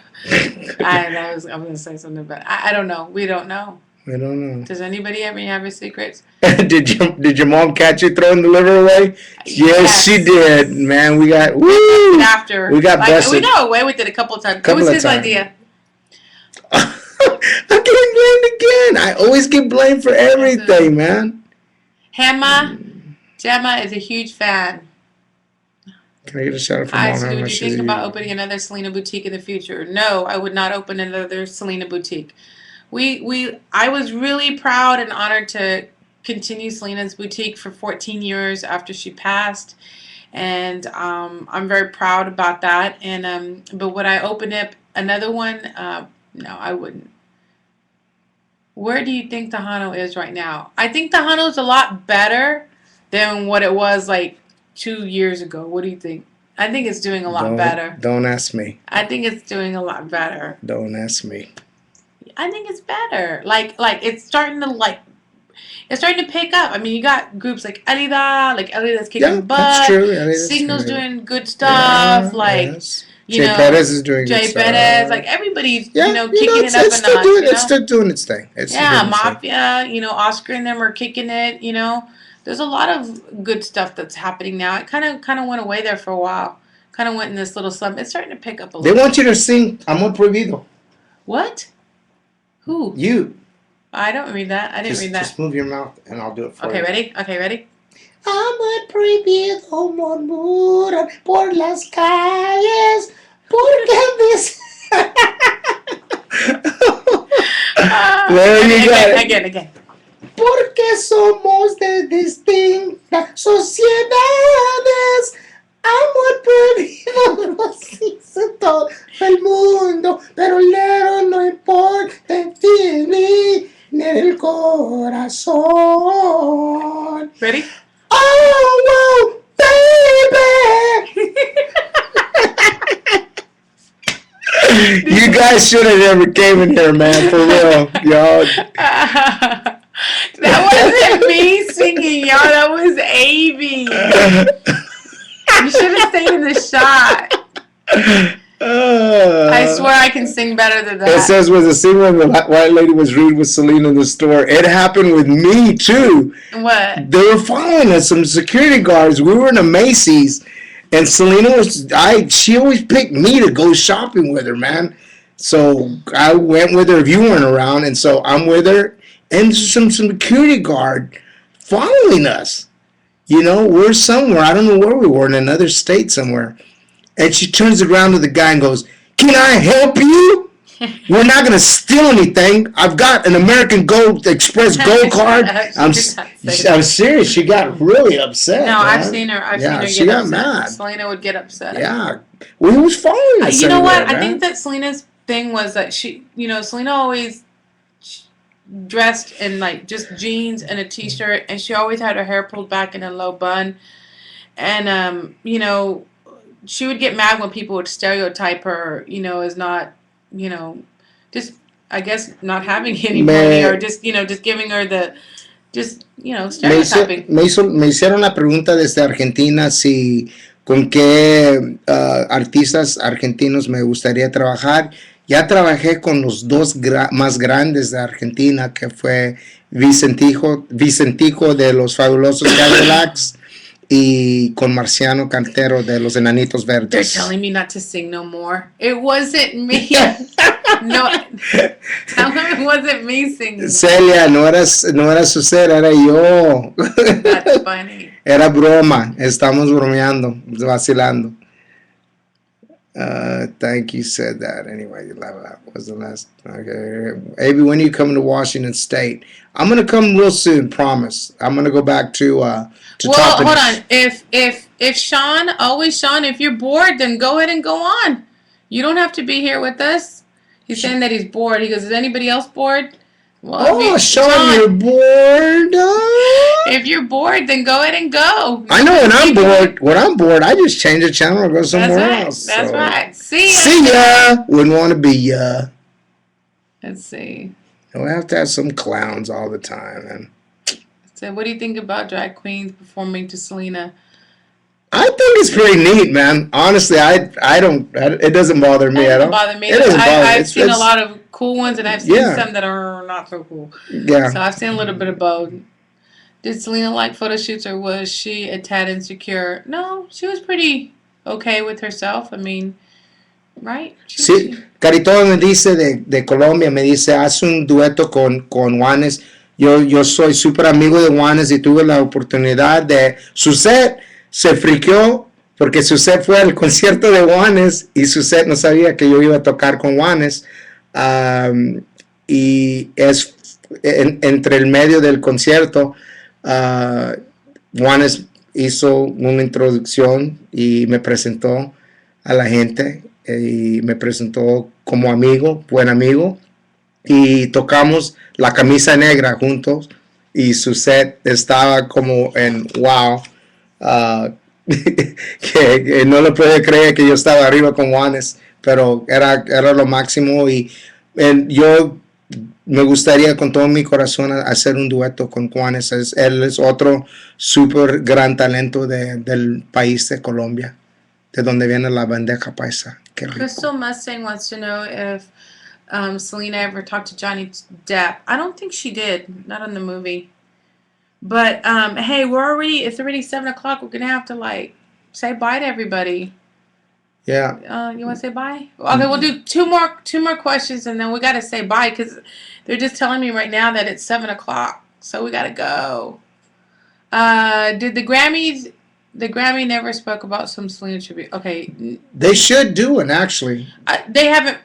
I'm going to say something, but I don't know. We don't know. I don't know. Does anybody ever have his secrets? Did your mom catch you throwing the liver away? Yes, she did. Man, we got after. We got busted. We got away with it a couple of times. It was his idea. I'm getting blamed again. I always get blamed for everything, man. Gemma is a huge fan. Can I get a shout out from Mom? So would you think about opening another Selena boutique in the future? No, I would not open another Selena boutique. I was really proud and honored to continue Selena's boutique for 14 years after she passed, and I'm very proud about that. And but would I open up another one? No, I wouldn't. Where do you think Tejano is right now? I think Tejano is a lot better than what it was like 2 years ago. What do you think? I think it's doing a lot better. Don't ask me. I think it's doing a lot better. Don't ask me. I think it's better. Like it's starting to pick up. I mean, you got groups like Elida's kicking butt. That's true. Signal's doing good stuff. Yes. Jay Perez is doing good stuff. Jay Perez, like everybody's, kicking it up a notch. It's still doing its thing. Mafia, Oscar and them are kicking it, There's a lot of good stuff that's happening now. It kind of went away there for a while. Kind of went in this little slump. It's starting to pick up a little. They want you to sing Amor Prohibido. What? Who? You. I don't read that. I didn't read that. Just move your mouth and I'll do it for you. Okay, ready? Amor prohibido murmuran por las calles porque There you go. Again. Porque somos de distintas sociedades. Amor perdimos los hizo todo el mundo, pero el dinero no importa en ti ni en el corazón. Ready? Oh, wow, baby! You guys should have never came in here, man, for real. Y'all. That wasn't me singing, y'all. That was Avy. You should have stayed in the shot. I swear I can sing better than that. It says was a scene when the white lady was rude with Selena in the store. It happened with me too. What? They were following us, some security guards. We were in a Macy's, and Selena she always picked me to go shopping with her, man. So I went with her if you weren't around, and so I'm with her, and some security guard following us. You know, we're somewhere. I don't know where we were, in another state somewhere. And she turns around to the guy and goes, "Can I help you? We're not going to steal anything. I've got an American Express Gold card." I'm serious. She got really upset. No, man. I've seen her. I've seen her she get got upset. mad. Selena would get upset. Yeah. Well, he was following us. You know what? Man. I think that Selena's thing was that Selena always dressed in like just jeans and a t-shirt, and she always had her hair pulled back in a low bun, and she would get mad when people would stereotype her, as not, just I guess not having any money, or just giving her the stereotyping. Me hicieron la pregunta desde Argentina si con qué artistas argentinos me gustaría trabajar. Ya trabajé con los dos más grandes de Argentina, que fue Vicentico de los Fabulosos Cadillacs y con Marciano Cantero de los Enanitos Verdes. They're telling me not to sing no more. It wasn't me. No, tell them it wasn't me singing. Celia, no era Suzette, era yo. That's funny. Era broma, estamos bromeando, vacilando. Thank you, said that. Anyway, that was the last. Okay. Maybe when you come to Washington State, I'm gonna come real soon. Promise. I'm gonna go back to. Well, hold on. If Sean, if you're bored, then go ahead and go on. You don't have to be here with us. He's saying that he's bored. He goes, "Is anybody else bored?" Well, Sean, you're bored. If you're bored, then go ahead and go. I know when I'm bored, I just change the channel and go somewhere else. That's right. See ya. See ya. Wouldn't want to be ya. Let's see. We have to have some clowns all the time, man. So, what do you think about drag queens performing to Selena? I think it's pretty neat, man. Honestly, I don't. It doesn't bother me at all. It doesn't bother me. It doesn't bother me. I've seen a lot of cool ones, and I've seen some that are not so cool. Yeah. So I've seen a little bit of both. Did Selena like photo shoots, or was she a tad insecure? No, she was pretty okay with herself. I mean, right? Sí, Carito me dice de Colombia, me dice, haz un dueto con Juanes. Yo soy súper amigo de Juanes y tuve la oportunidad de... Suzette se friqueó porque Suzette fue al concierto de Juanes y Suzette no sabía que yo iba a tocar con Juanes. Y es entre el medio del concierto, Juanes hizo una introducción y me presentó a la gente y me presentó como amigo, buen amigo, y tocamos La Camisa Negra juntos y Suzette estaba como en wow, que no le puede creer que yo estaba arriba con Juanes, pero era lo máximo y yo me gustaría con todo mi corazón hacer un dueto con Juanes. Él es otro súper gran talento del país de Colombia, de donde viene la bandeja paisa. Qué rico. Crystal Mustang wants to know if Selena ever talked to Johnny Depp. I don't think she did, not in the movie. But hey, it's already 7 o'clock. We're gonna have to say bye to everybody. Yeah. You want to say bye? Okay, we'll do two more questions, and then we gotta say bye because they're just telling me right now that it's 7 o'clock, so we gotta go. Did the Grammys? The Grammy never spoke about some Selena tribute. Okay. They should do it, actually. They haven't.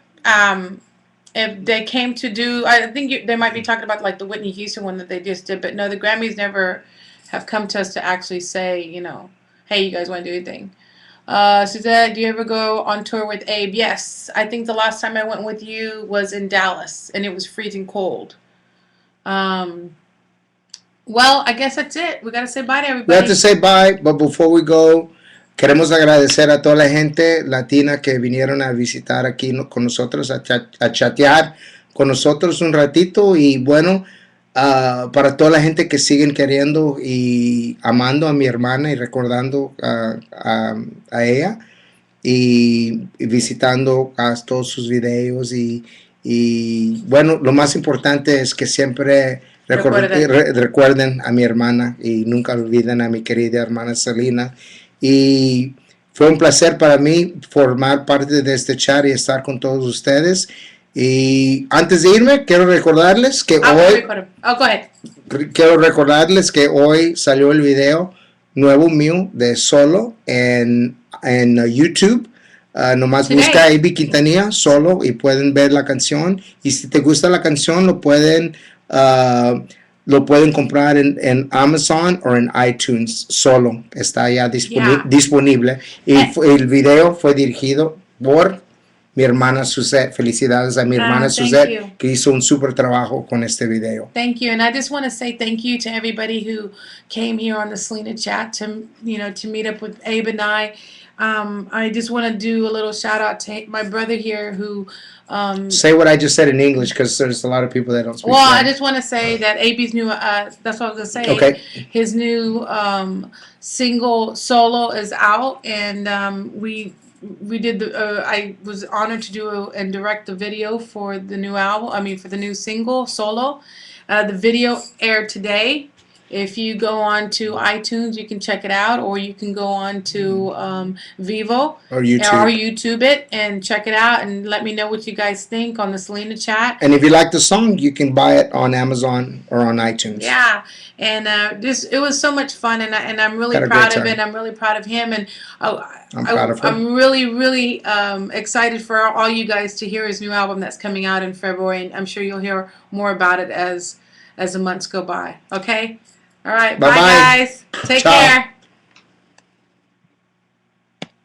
If they came to do, I think they might be talking about the Whitney Houston one that they just did, but no, the Grammys never have come to us to actually say, hey, you guys want to do anything. Suzette, do you ever go on tour with Abe? Yes. I think the last time I went with you was in Dallas, and it was freezing cold. Um, well, I guess that's it. We got to say bye to We have to everybody. say bye, but before we go, queremos agradecer a toda la gente latina que vinieron a visitar aquí con nosotros, a chatear con nosotros un ratito. Y bueno, para toda la gente que siguen queriendo y amando a mi hermana y recordando a ella y visitando todos sus videos y bueno, lo más importante es que siempre recuerden a mi hermana y nunca olviden a mi querida hermana Selena. Y fue un placer para mí formar parte de este chat y estar con todos ustedes. Y antes de irme, quiero recordarles que hoy salió el video nuevo mío de Solo en YouTube. Nomás busca a Ivy Quintanilla Solo y pueden ver la canción. Y si te gusta la canción, lo pueden comprar en Amazon o en iTunes. Solo está ya disponible. Y el video fue dirigido por mi hermana Suzette. Felicidades a mi hermana Suzette, que hizo un super trabajo con este video. Thank you. And I just want to say thank you to everybody who came here on the Selena chat to meet up with Abe and I just want to do a little shout out to my brother here who say what I just said in English, because there's a lot of people that don't speak French. I just want to say that AB's new that's what I was going to say. Okay. His new single Solo is out, and we did I was honored to do and direct the video for the new album. For the new single Solo. The video aired today. If you go on to iTunes, you can check it out, or you can go on to Vivo or YouTube it and check it out, and let me know what you guys think on the Selena chat. And if you like the song, you can buy it on Amazon or on iTunes. Yeah, and it was so much fun, and I'm really proud of it. I'm really proud of him, and I'm proud of her. I'm really excited for all you guys to hear his new album that's coming out in February, and I'm sure you'll hear more about it as the months go by. Okay. All right. Bye guys. Take care.